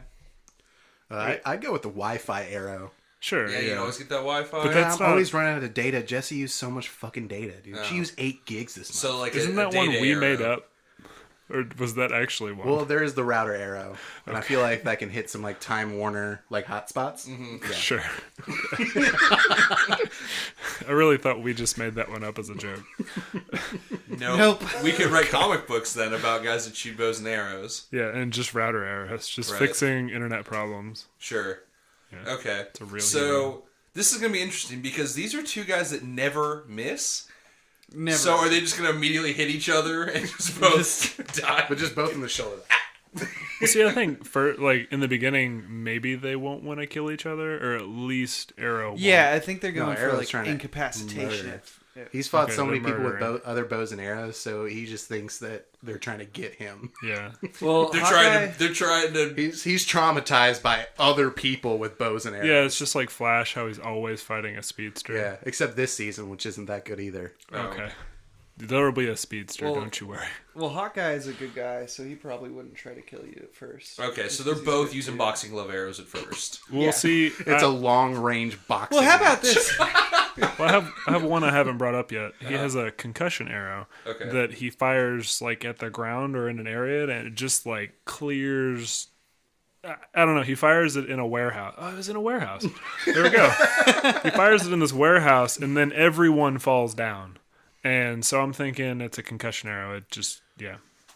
I'd go with the Wi-Fi arrow. sure. Yeah, you can always get that Wi-Fi. But that's I'm not- always running out of data. Jesse used so much fucking data, dude. Oh. She used 8 gigs this month. so like Isn't a that one data we arrow. made up? Or was that actually one? Well, there is the router arrow, and I feel like that can hit some like Time Warner like hotspots. Yeah. Sure. I really thought we just made that one up as a joke. Nope. We could write comic books then about guys that shoot bows and arrows. Yeah, and just router arrows. Just Right. fixing internet problems. Sure. Yeah. Okay. a real so hero. this is gonna be interesting because these are two guys that never miss. Never. So are they just gonna immediately hit each other and just both die? But just both in the shoulder. Well, see, I think for like in the beginning, maybe they won't want to kill each other, or at least Arrow. Yeah, I think they're going for Arrow's like trying to incapacitation. murder. If- He's fought Okay, so many they're people with murdering. other bows and arrows, so he just thinks that they're trying to get him. won't. Yeah. well, They're Hawkeye- trying to. He's traumatized by other people with bows and arrows. Yeah, it's just like Flash, how he's always fighting a speedster. Yeah, except this season, which isn't that good either. Okay. There'll be a speedster, Well- don't you worry. Well, Hawkeye is a good guy, so he probably wouldn't try to kill you at first. Okay, Just so they're 'cause he's both good using too. boxing glove arrows at first. We'll Yeah. see. It's a long range boxing. Well, how about match. this? Well, I have one I haven't brought up yet. He has a concussion arrow Okay. that he fires like at the ground or in an area, and it just like clears. I don't know. He fires it in a warehouse. Oh, it was in a warehouse. There we go. He fires it in this warehouse, and then everyone falls down. And so I'm thinking it's a concussion arrow. It just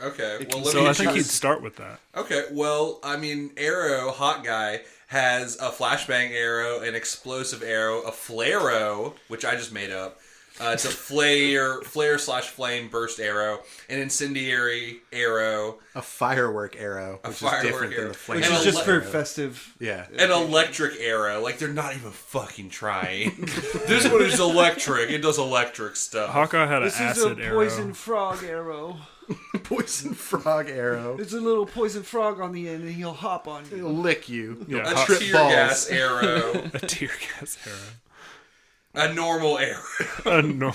Okay, well, let So me. I think he'd start with that. Okay, well, I mean, Arrow, Hot Guy, has a flashbang arrow, an explosive arrow, a flare-o, which I just made up. It's a flare/flame burst arrow, an incendiary arrow, a firework arrow, which is firework different than arrow. the flame. Which And is a just le- for festive. Yeah. an electric arrow. Like, they're not even fucking trying. This one is electric. It does electric stuff. Hawkeye had an This is a acid poison arrow. frog arrow. Poison frog arrow. There's a little poison frog on the end, and he'll hop on you. It'll lick you. You'll Yeah. A trip tear balls. gas arrow. A tear gas arrow. A normal arrow. No.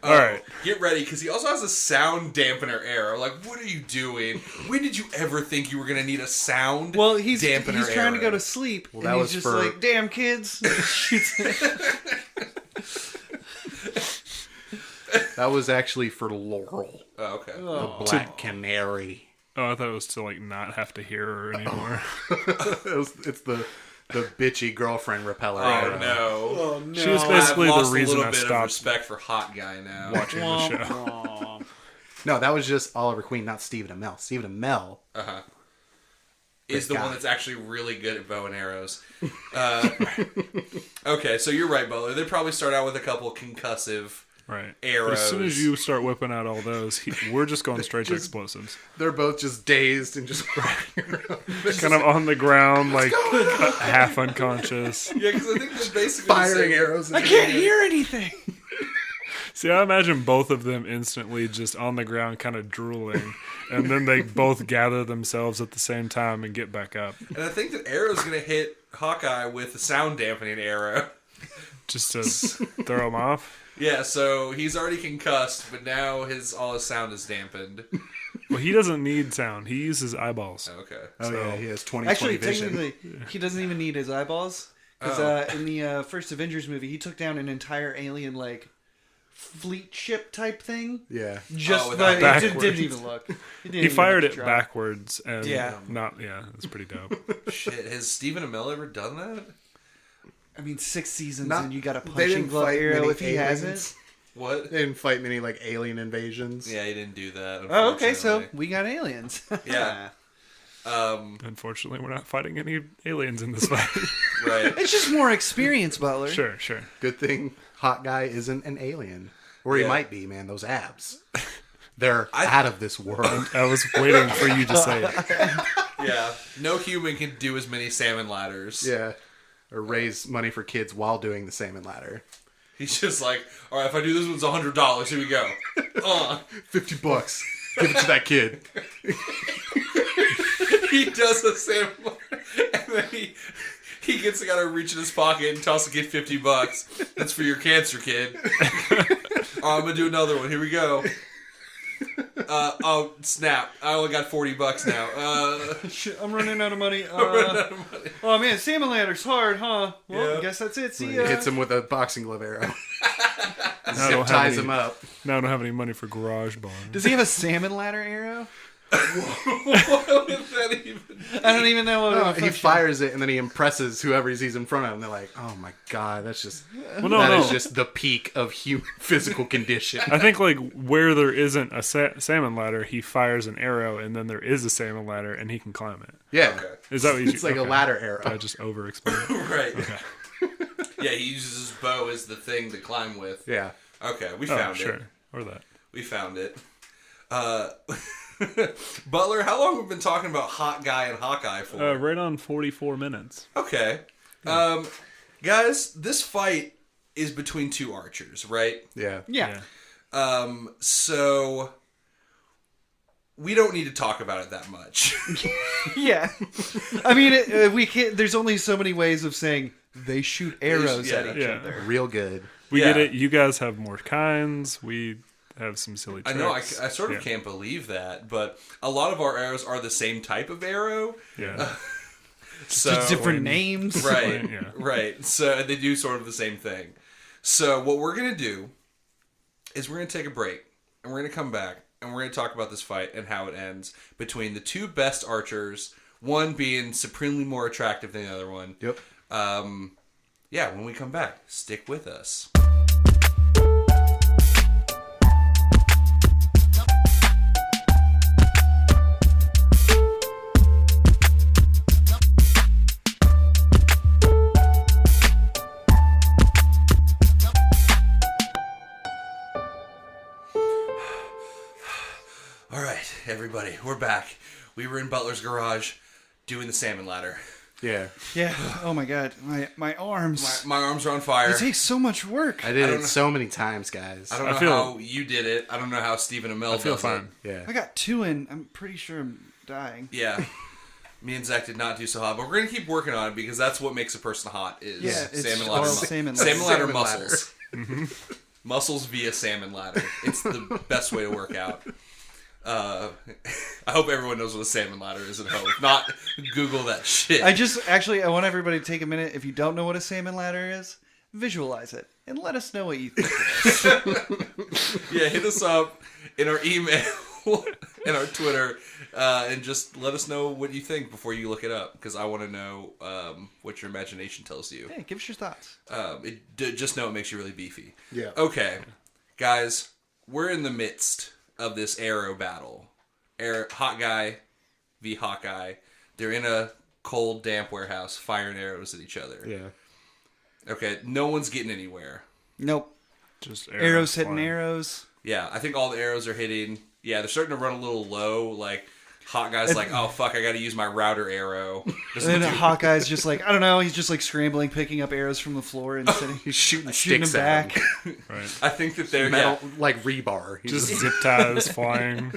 All right. Get ready, because he also has a sound dampener arrow. Like, what are you doing? When did you ever think you were going to need a sound Well, he's dampener trying to go arrow? to sleep, Well, and that he's was just for- like, "Damn kids!" Shoots it. That was actually for Laurel, Oh, okay. the black canary. Oh, I thought it was to like not have to hear her anymore. It's the bitchy girlfriend repeller Oh, arrow. no. Oh no! She was basically I've the lost reason a I little bit of stopped respect for Hot Guy now. watching the show. No, that was just Oliver Queen, not Stephen Amell. Stephen Amell. Is the guy. one that's actually really good at bow and arrows. Okay, so you're right, Butler. They probably start out with a couple concussive. Right. Arrows. But as soon as you start whipping out all those, we're just going straight to explosives. They're both just dazed and just Kind of on the ground, like half unconscious. Yeah, because I think they're basically firing the same. arrows. I can't hear anything. See, I imagine both of them instantly just on the ground, kind of drooling, and then they both gather themselves at the same time and get back up, And I think that Arrow's going to hit Hawkeye with a sound dampening arrow. just to throw him off. Yeah, so he's already concussed, but now all his sound is dampened. Well, he doesn't need sound; he uses eyeballs. Okay. Oh yeah, he has 20/20 Actually, vision. technically, he doesn't even need his eyeballs because in the first Avengers movie, he took down an entire alien like fleet ship type thing. Yeah. Just without but it backwards. didn't even look. It didn't He even fired have it to try. backwards and Yeah. it's pretty dope. Shit, has Stephen Amell ever done that? I mean, 6 seasons Not- and you got a they punching didn't glove fight arrow many if he has aliens. it. What? They didn't fight many like alien invasions. Yeah, he didn't do that. Oh, okay, so unfortunately. we got aliens. Yeah. Unfortunately, we're not fighting any aliens in this fight. Right. It's just more experience, Butler. Sure. Good thing Hot Guy isn't an alien. Or he Yeah. might be, man. Those abs. They're out of this world. I was waiting for you to say it. Yeah. No human can do as many salmon ladders. Yeah. Or raise money for kids while doing the salmon ladder. He's just like, all right, if I do this one's $100, here we go. $50. Give it to that kid. He does the salmon ladder, and then he gets the guy to reach in his pocket and toss the kid $50. That's for your cancer, kid. I'm gonna do another one. Here we go. Oh snap! I only got $40 now. Shit, I'm running out of money. Oh man, salmon ladder's hard, huh? Well, Yeah. I guess that's it. See He ya. hits him with a boxing glove arrow. Now I Zip don't have ties any- him up. Now I don't have any money for garage bars. Does he have a salmon ladder arrow? What was that even? I don't even know what No, it he fires it and then he impresses whoever he sees in front of him. They're like, "Oh my god, that's just that is just the peak of human physical condition." I think like where there isn't a salmon ladder, he fires an arrow, and then there is a salmon ladder, and he can climb it. Yeah, Okay. Is that what you? it's like a ladder arrow. Did I just over explain it? Right. Yeah, he uses his bow as the thing to climb with. Yeah, Okay, we Oh, found sure, it. or that. We found it. Butler, how long have we been talking about Hot Guy and Hawkeye for? Right on 44 minutes. Okay. Guys, this fight is between two archers, right? yeah, Yeah. So we don't need to talk about it that much. Yeah. I mean, we can't. There's only so many ways of saying they shoot arrows at each Yeah. other. real good. We Yeah. get it. You guys have more kinds. We have some silly I tricks. know, I sort of Yeah. can't believe that, but a lot of our arrows are the same type of arrow. Yeah. So Just different names. Right, Yeah. right. So they do sort of the same thing. So what we're going to do is we're going to take a break, and we're going to come back, and we're going to talk about this fight and how it ends between the two best archers, one being supremely more attractive than the other one. Yep. Yeah, when we come back, stick with us. All right, everybody, we're back. We were in Butler's garage doing the salmon ladder. Yeah, Yeah. Oh my god, my arms. My arms are on fire. It takes so much work. I did don't it know. so many times, guys. I don't know feel- how you did it. I don't know how Stephen Amell I feel does fine. Yeah, I got 2 in. I'm pretty sure I'm dying. it. Yeah. Me and Zach did not do so hot, but we're gonna keep working on it because that's what makes a person hot is Yeah, it's salmon all ladder. salmon Salmon ladder. ladder Salmon muscles. Muscles via salmon ladder. It's the best way to work out. I hope everyone knows what a salmon ladder is at home. If not, Google that shit. I want everybody to take a minute. If you don't know what a salmon ladder is, visualize it and let us know what you think. Yeah, hit us up in our email, in our Twitter, and just let us know what you think before you look it up, because I want to know what your imagination tells you. Hey, give us your thoughts. Just know it makes you really beefy. Yeah. Okay, guys, we're in the midst of this arrow battle. Hot Guy v Hawkeye. They're in a cold, damp warehouse firing arrows at each other. yeah. Okay, no one's getting anywhere. Nope. Just Arrows hitting flying. arrows. Yeah, I think all the arrows are hitting. Yeah, they're starting to run a little low. Like, Hot Guy's like, oh, fuck, I gotta use my router arrow. And then Hawkeye's just like, I don't know, he's just like scrambling, picking up arrows from the floor and sitting, He's shooting shooting them sticks at him. back. Right. I think that they're, Metal, like rebar. He's Just zip ties flying.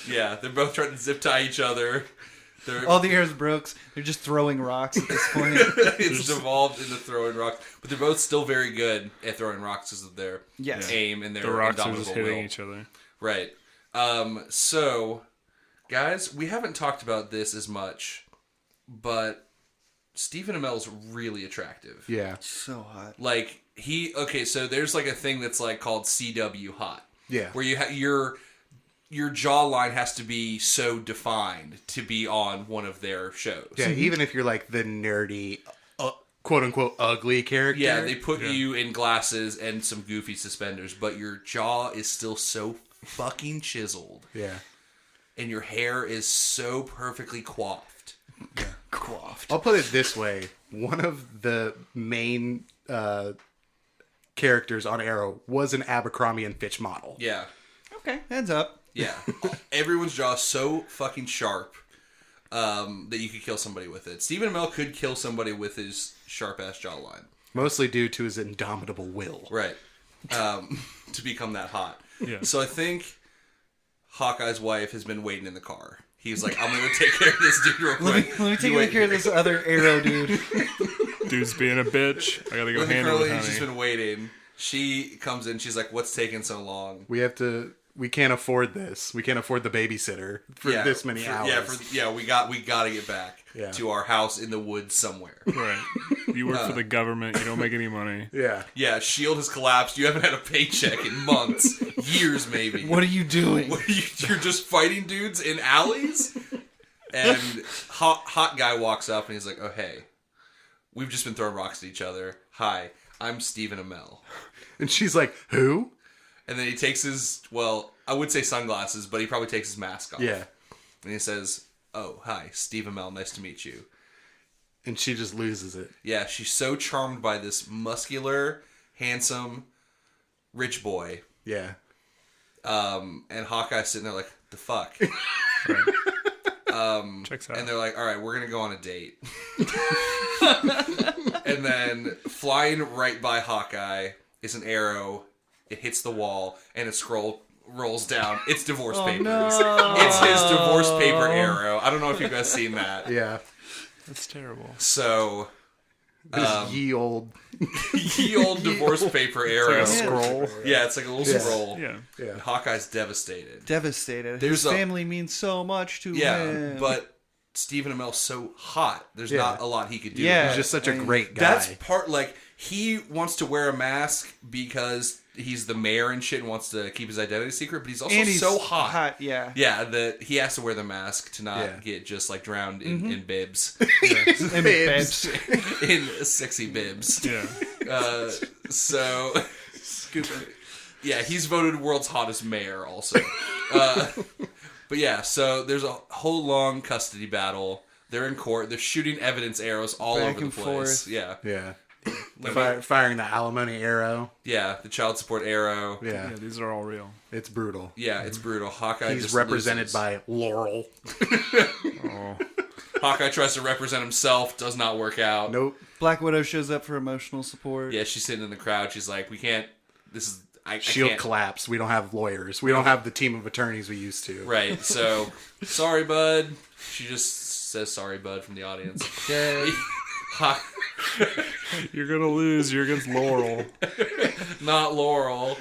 yeah, they're both trying to zip tie each other. They're, All the arrows broke. They're just throwing rocks at this point. it's devolved into throwing rocks. But they're both still very good at throwing rocks because of their Yes. aim and their The rocks are indomitable just hitting will. each other. Right. So, guys, we haven't talked about this as much, but Stephen Amell's really attractive. Yeah. So hot. Like so there's like a thing that's like called CW hot. Yeah. Where your jawline has to be so defined to be on one of their shows. Yeah, even if you're like the nerdy, quote unquote, ugly character. Yeah, they put you in glasses and some goofy suspenders, but your jaw is still so fucking chiseled. Yeah. And your hair is so perfectly coiffed. Yeah. Coiffed. I'll put it this way. One of the main characters on Arrow was an Abercrombie and Fitch model. Yeah. Okay, heads up. Yeah. Everyone's jaw is so fucking sharp that you could kill somebody with it. Stephen Amell could kill somebody with his sharp-ass jawline. Mostly due to his indomitable will. Right. To become that hot. Yeah. So I think Hawkeye's wife has been waiting in the car. He's like, I'm going to go take care of this dude real quick. Let me take care of this other Arrow dude. Dude's being a bitch. I gotta go handle it, honey. She's just been waiting. She comes in. She's like, what's taking so long? We can't afford this. We can't afford the babysitter for this many hours. We got to get back Yeah. to our house in the woods somewhere. Right. You work for the government. You don't make any money. Yeah. Yeah, S.H.I.E.L.D. has collapsed. You haven't had a paycheck in months. Years, maybe. What are you doing? You're just fighting dudes in alleys? And hot guy walks up and he's like, oh, hey. We've just been throwing rocks at each other. Hi, I'm Stephen Amell. And she's like, who? And then he takes his, I would say sunglasses, but he probably takes his mask off. Yeah. And he says, oh, hi, Steve Amell, nice to meet you. And she just loses it. Yeah, she's so charmed by this muscular, handsome, rich boy. Yeah. And Hawkeye's sitting there like, the fuck? Checks out. And they're like, all right, we're going to go on a date. And then flying right by Hawkeye is an arrow. It hits the wall, and a scroll rolls down. It's divorce papers. No. It's his divorce paper arrow. I don't know if you guys seen that. Yeah. That's terrible. So, This ye old divorce paper arrow. Like a scroll. Yeah, it's like a little scroll. Yeah. And Hawkeye's devastated. Devastated. There's His a- family means so much to Yeah, him. but Stephen Amell's so hot. There's not a lot he could do. Yeah. He's just such a great guy. That's part, like, he wants to wear a mask because he's the mayor and shit and wants to keep his identity secret, but he's also And he's so hot. Yeah. Yeah, that he has to wear the mask to not Yeah. get just, like, drowned in bibs. And Babes. In sexy bibs. Yeah. So, yeah, he's voted world's hottest mayor also. But yeah, so there's a whole long custody battle. They're in court. They're shooting evidence arrows all Back over the and place. forth. Yeah. Yeah. Firing the alimony arrow. Yeah, the child support arrow. Yeah. Yeah, these are all real. It's brutal. Yeah, it's brutal. Hawkeye He's just represented loses. by Laurel. Oh. Hawkeye tries to represent himself, does not work out. Nope. Black Widow shows up for emotional support. Yeah, she's sitting in the crowd. She's like, we can't, this is, I Shield can't. collapsed. We don't have lawyers. We don't have the team of attorneys we used to. Right, so, sorry, bud. She just says sorry, bud, from the audience. You're gonna lose. You're against Laurel. Not Laurel.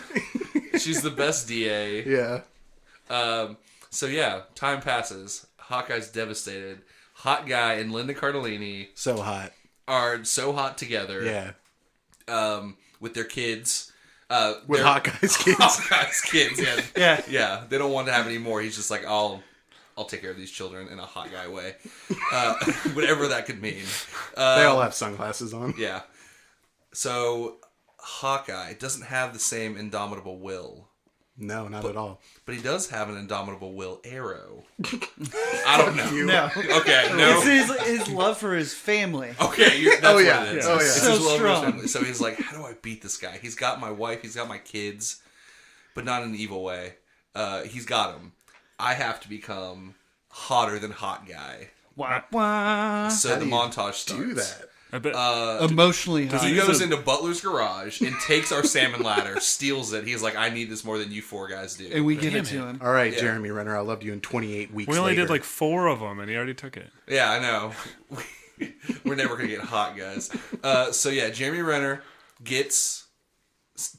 She's the best DA. Yeah. So yeah, time passes. Hawkeye's devastated. Hot Guy and Linda Cardellini So hot. are so hot together. Yeah. With their kids. With their- Hawkeye's kids. Hawkeye's kids, yeah. Yeah. Yeah, they don't want to have any more. He's just like, I'll take care of these children in a hot guy way. Whatever that could mean. They all have sunglasses on. Yeah. So, Hawkeye doesn't have the same indomitable will. No, not at all. But he does have an indomitable will arrow. I don't know. No. Okay, no. It's his love for his family. Okay, that's Oh, what yeah. it is. Oh, yeah. It's So his love for his strong. family. So he's like, how do I beat this guy? He's got my wife, he's got my kids, but not in an evil way. He's got them. I have to become hotter than Hot Guy. Wah, wah. So How the do you montage starts. Do that. I bet. Emotionally hot. He He's goes a- into Butler's garage and takes our salmon ladder, steals it. He's like, I need this more than you four guys do. And we give Damn it to it. him. All right, Yeah. Jeremy Renner. I loved you in 28 weeks. we only later. did like 4 of them, and he already took it. Yeah, I know. We're never going to get hot, guys. So yeah, Jeremy Renner gets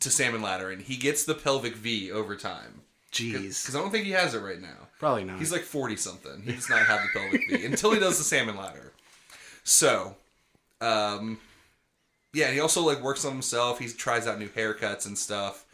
to salmon ladder, and he gets the pelvic V over time. Jeez. Because I don't think he has it right now. Probably not. He's like 40-something. He does not have the pelvic V until he does the salmon ladder. So, Yeah, and he also like works on himself. He tries out new haircuts and stuff.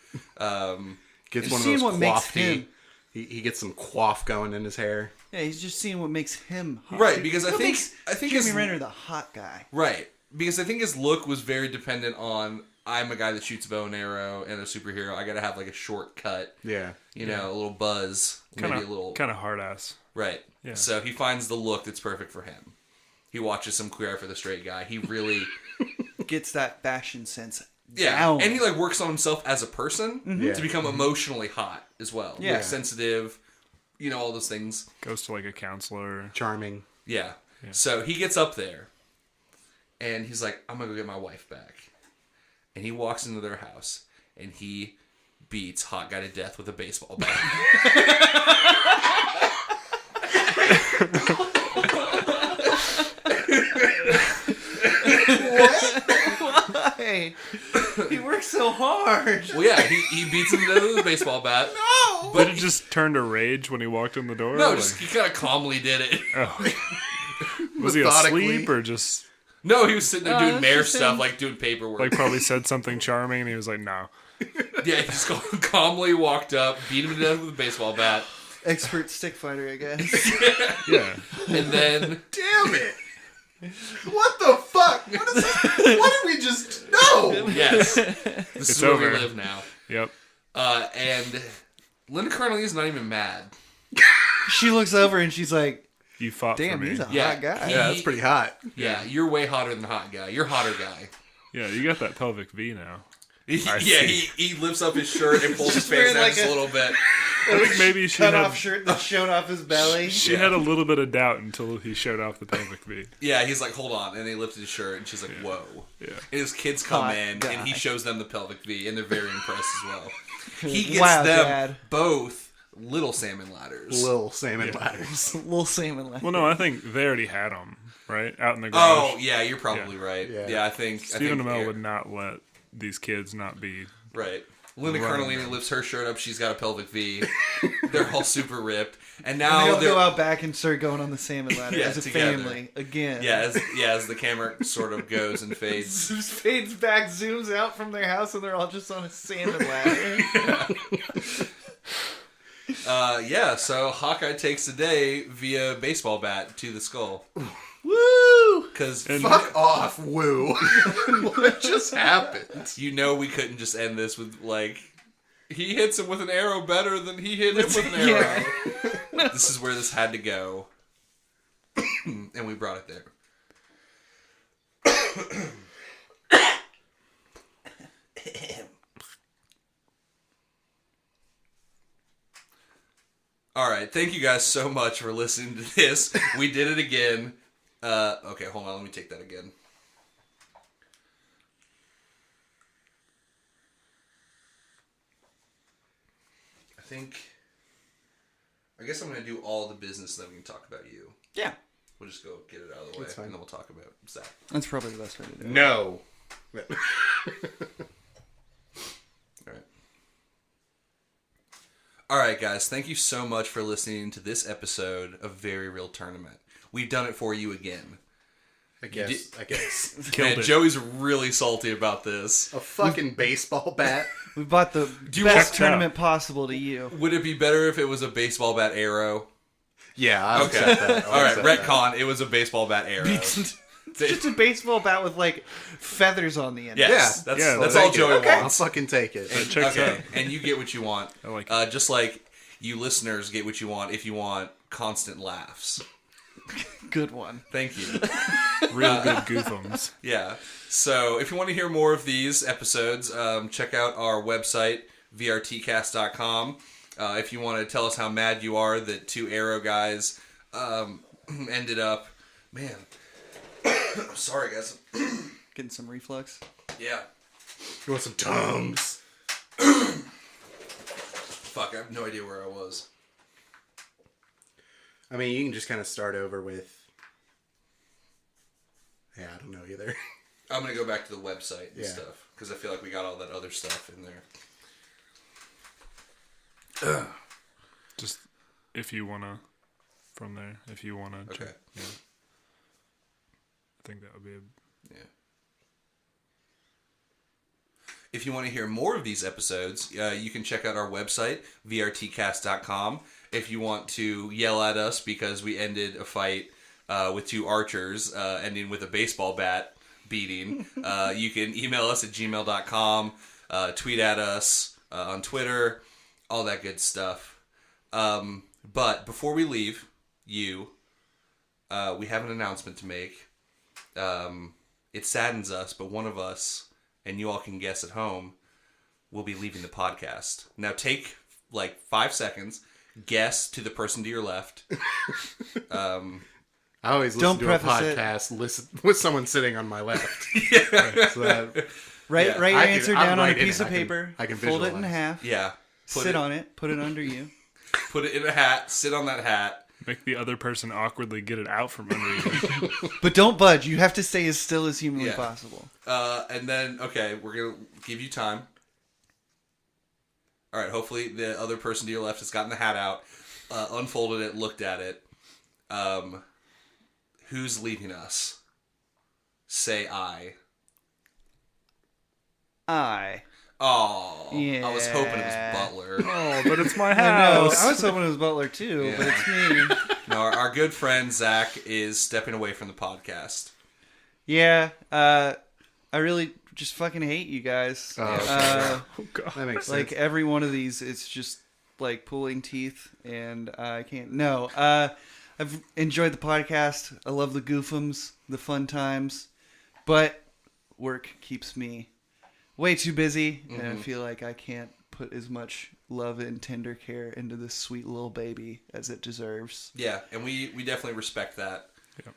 Gets He's one of seeing those what makes coif him. He gets some coif going in his hair. Yeah, he's just seeing what makes him hot. Right, because I What think makes Jeremy his Renner the hot guy. right because I think his look was very dependent on I'm a guy that shoots a bow and arrow and a superhero. I got to have like a short cut, Yeah. you know, a little buzz, maybe a little kind of hard ass. right. Yeah. So he finds the look that's perfect for him. He watches some Queer Eye for the Straight Guy. He really Gets that fashion sense yeah, down. and he like works on himself as a person Yeah. to become emotionally hot as well. Yeah. Like, sensitive, you know, all those things. Goes to like a counselor. Charming. Yeah. So he gets up there and he's like, I'm going to go get my wife back. And he walks into their house and he beats Hot Guy to death with a baseball bat. Why? He works so hard. Well, yeah, he beats him to death with a baseball bat. No. But it just turned to rage when he walked in the door. No, Like, just he kind of calmly did it. was he methodically. asleep or just No, he was sitting there doing that's mayor just stuff, him. like doing paperwork. like probably said something charming and he was like, no. Yeah, he just calmly walked up, beat him to death with a baseball bat, Expert stick fighter, I guess. Yeah. and then Damn it! What the fuck? What is this? What did we just know? yes, this is It's where over. we live now. Yep. And Linda Cardellini is not even mad. She looks over and she's like, You fought damn, for me. he's a Yeah, hot guy. he- Yeah, that's pretty hot. Yeah, you're way hotter than Hot Guy. You're hotter guy. Yeah, you got that pelvic V now. Yeah, see. he lifts up his shirt and pulls his Just face wearing down like just a a- little bit. I think maybe she Cut had off shirt that showed off his belly. she had a little bit of doubt until he showed off the pelvic V. Yeah, he's like, hold on. And he lifted his shirt, and she's like, whoa. Yeah. And his kids come Hot in, guy. and he shows them the pelvic V, and they're very impressed as well. He gets Wow, them Dad. both little salmon ladders. Little salmon ladders. Little salmon leg. Well, no, I think they already had them, right? Out in the garage. Oh, yeah, you're probably right. Yeah. Yeah, I think... Stephen Amell Eric- would not let these kids not be. Right. Linda Right. Cardellini lifts her shirt up. She's got a pelvic V. They're all super ripped. And And now they'll they're... go out back and start going on the salmon ladder Yeah, as a together. family again. Yeah, as the camera sort of goes and fades. Just fades back, zooms out from their house, and they're all just on a salmon ladder. Yeah, so Hawkeye takes the day via baseball bat to the skull. Woo! Because Fuck off, woo. What just happened? you know we couldn't just end this with, like, he hits him with an arrow better than he hit him with an arrow. Yeah. This is where this had to go. And we brought it there. All right, thank you guys so much for listening to this. We did it again. Okay, hold on, let me take that again. I guess I'm going to do all the business, and then we can talk about you. Yeah. We'll just go get it out of the way, That's fine. and then we'll talk about Zach. That's probably the best way to do it. No. All right. All right, guys. Thank you so much for listening to this episode of Very Real Tournament. We've done it for you again. I guess. Killed Man, it. Joey's really salty about this. A fucking baseball bat. We bought the you best want- tournament possible to you. Would it be better if it was a baseball bat arrow? Yeah, I'll Okay. accept that. I'll All right, accept that. retcon. It was a baseball bat arrow. It's just a baseball bat with like feathers on the end. Yes, Yeah. that's I'll all take Joey it. I'll wants. fucking take it. That checks Okay, out. and you get what you want. I like it. Just like you listeners get what you want if you want constant laughs. Good one. Thank you. Real good goofums. Yeah. So if you want to hear more of these episodes, check out our website, vrtcast.com. If you want to tell us how mad you are that two Arrow guys ended up... Man. I'm sorry, guys. Getting some reflux. Yeah. You want some Tums? Fuck, I have no idea where I was. I mean, you can just kind of start over with... Yeah, I don't know either. I'm going to go back to the website and Yeah. stuff, because I feel like we got all that other stuff in there. Just if you wanna, from there, if you wanna. Okay. Check, yeah. I think that would be Yeah. If you want to hear more of these episodes, you can check out our website, vrtcast.com. If you want to yell at us because we ended a fight with two archers, ending with a baseball bat beating, you can email us at gmail.com, tweet at us on Twitter, all that good stuff. But before we leave you, we have an announcement to make. It saddens us, but one of us, and you all can guess at home, will be leaving the podcast. Now take like 5 seconds, guess to the person to your left. I always listen Don't to a preface it. podcast listen with someone sitting on my left. So that, Write Yeah. your I can- answer I'm down on a writing piece it. of paper. I can fold it in visualize. half. Yeah. Sit on it. Put it under you. Put it in a hat. Sit on that hat. Make the other person awkwardly get it out from under you. But don't budge. You have to stay as still as humanly Yeah. possible. And then, okay, we're going to give you time. All right, hopefully the other person to your left has gotten the hat out, unfolded it, looked at it. Who's leaving us? Say I. Oh, I was hoping it was Butler. Oh, but it's my I know. house. I was hoping it was Butler too, but it's me. No, our good friend Zach is stepping away from the podcast. Yeah. I really just fucking hate you guys. Oh, Oh, God. that makes sense. Like every one of these, it's just like pulling teeth, and I can't. No, I've enjoyed the podcast. I love the goofums, the fun times, but work keeps me way too busy, and I feel like I can't put as much love and tender care into this sweet little baby as it deserves. Yeah, and we definitely respect that. Yep.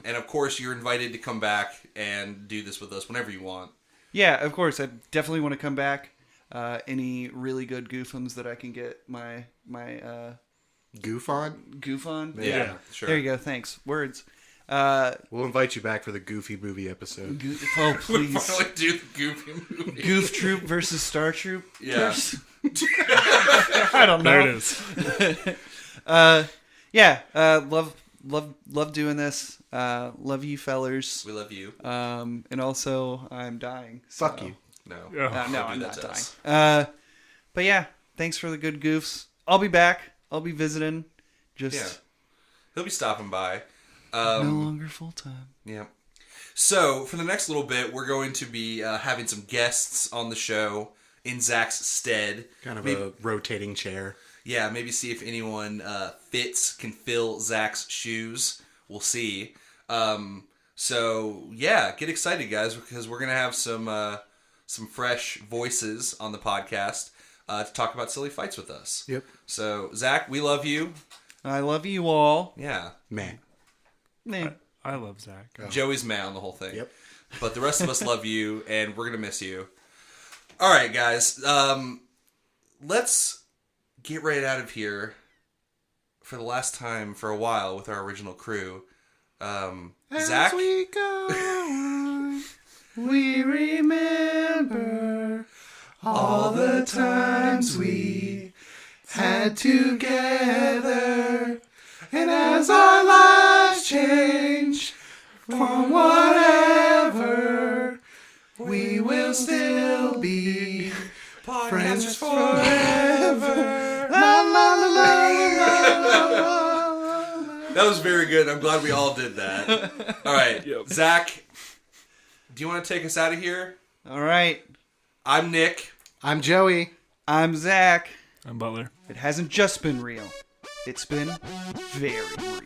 And of course, you're invited to come back and do this with us whenever you want. Yeah, of course. I definitely want to come back. Any really good goofums that I can get my Goof on? goof on. Yeah, sure. There you go. Thanks. Words. We'll invite you back for the Goofy movie episode. Oh, We please. finally do the Goofy movie. Goof Troop versus Star Troop. Yeah. I don't know. There it is. Love doing this. Love you fellers. We love you. And also I'm dying. So. Fuck you. No. Yeah. No, Don't I'm do not that to dying. us. But yeah, thanks for the good goofs. I'll be back. I'll be visiting. Just Yeah. He'll be stopping by. no longer full time. Yeah. So, for the next little bit, we're going to be having some guests on the show in Zach's stead. Kind of Maybe- a rotating chair. Yeah, maybe see if anyone can fill Zach's shoes. We'll see. So, yeah, get excited, guys, because we're going to have some fresh voices on the podcast to talk about silly fights with us. Yep. So, Zach, we love you. I love you all. Yeah. Man. Nah. I love Zach. Joey's mad on the whole thing. Yep. But the rest of us love you, and we're going to miss you. All right, guys. Let's get right out of here for the last time for a while with our original crew. Zach? As we go on, We remember all the times we had together, and as our lives change from whatever, we will still be friends forever. La, la, la, la, la, la, la. That was very good. I'm glad we all did that. All right. Yep. Zach, do you want to take us out of here? All right. I'm Nick. I'm Joey. I'm Zach. I'm Butler. It hasn't just been real. It's been very real.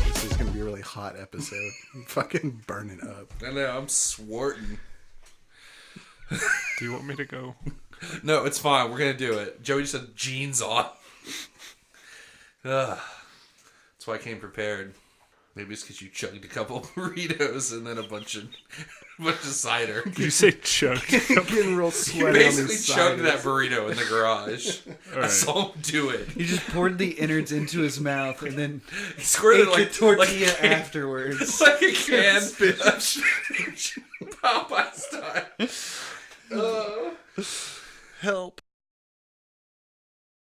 This is gonna be a really hot episode. I'm fucking burning up. I know. I'm swarting. Do you want me to go? No, it's fine. We're going to do it. Joey just had jeans on. Ugh. That's why I came prepared. Maybe it's because you chugged a couple burritos and then a bunch of bunch of cider. Did you say chug? Getting real He sweaty on basically these chugged ciders. that burrito in the garage. I right. saw him do it. He just poured the innards into his mouth and then He squirted ate like the tortilla like a can, afterwards. like a can of Popeye style. Help.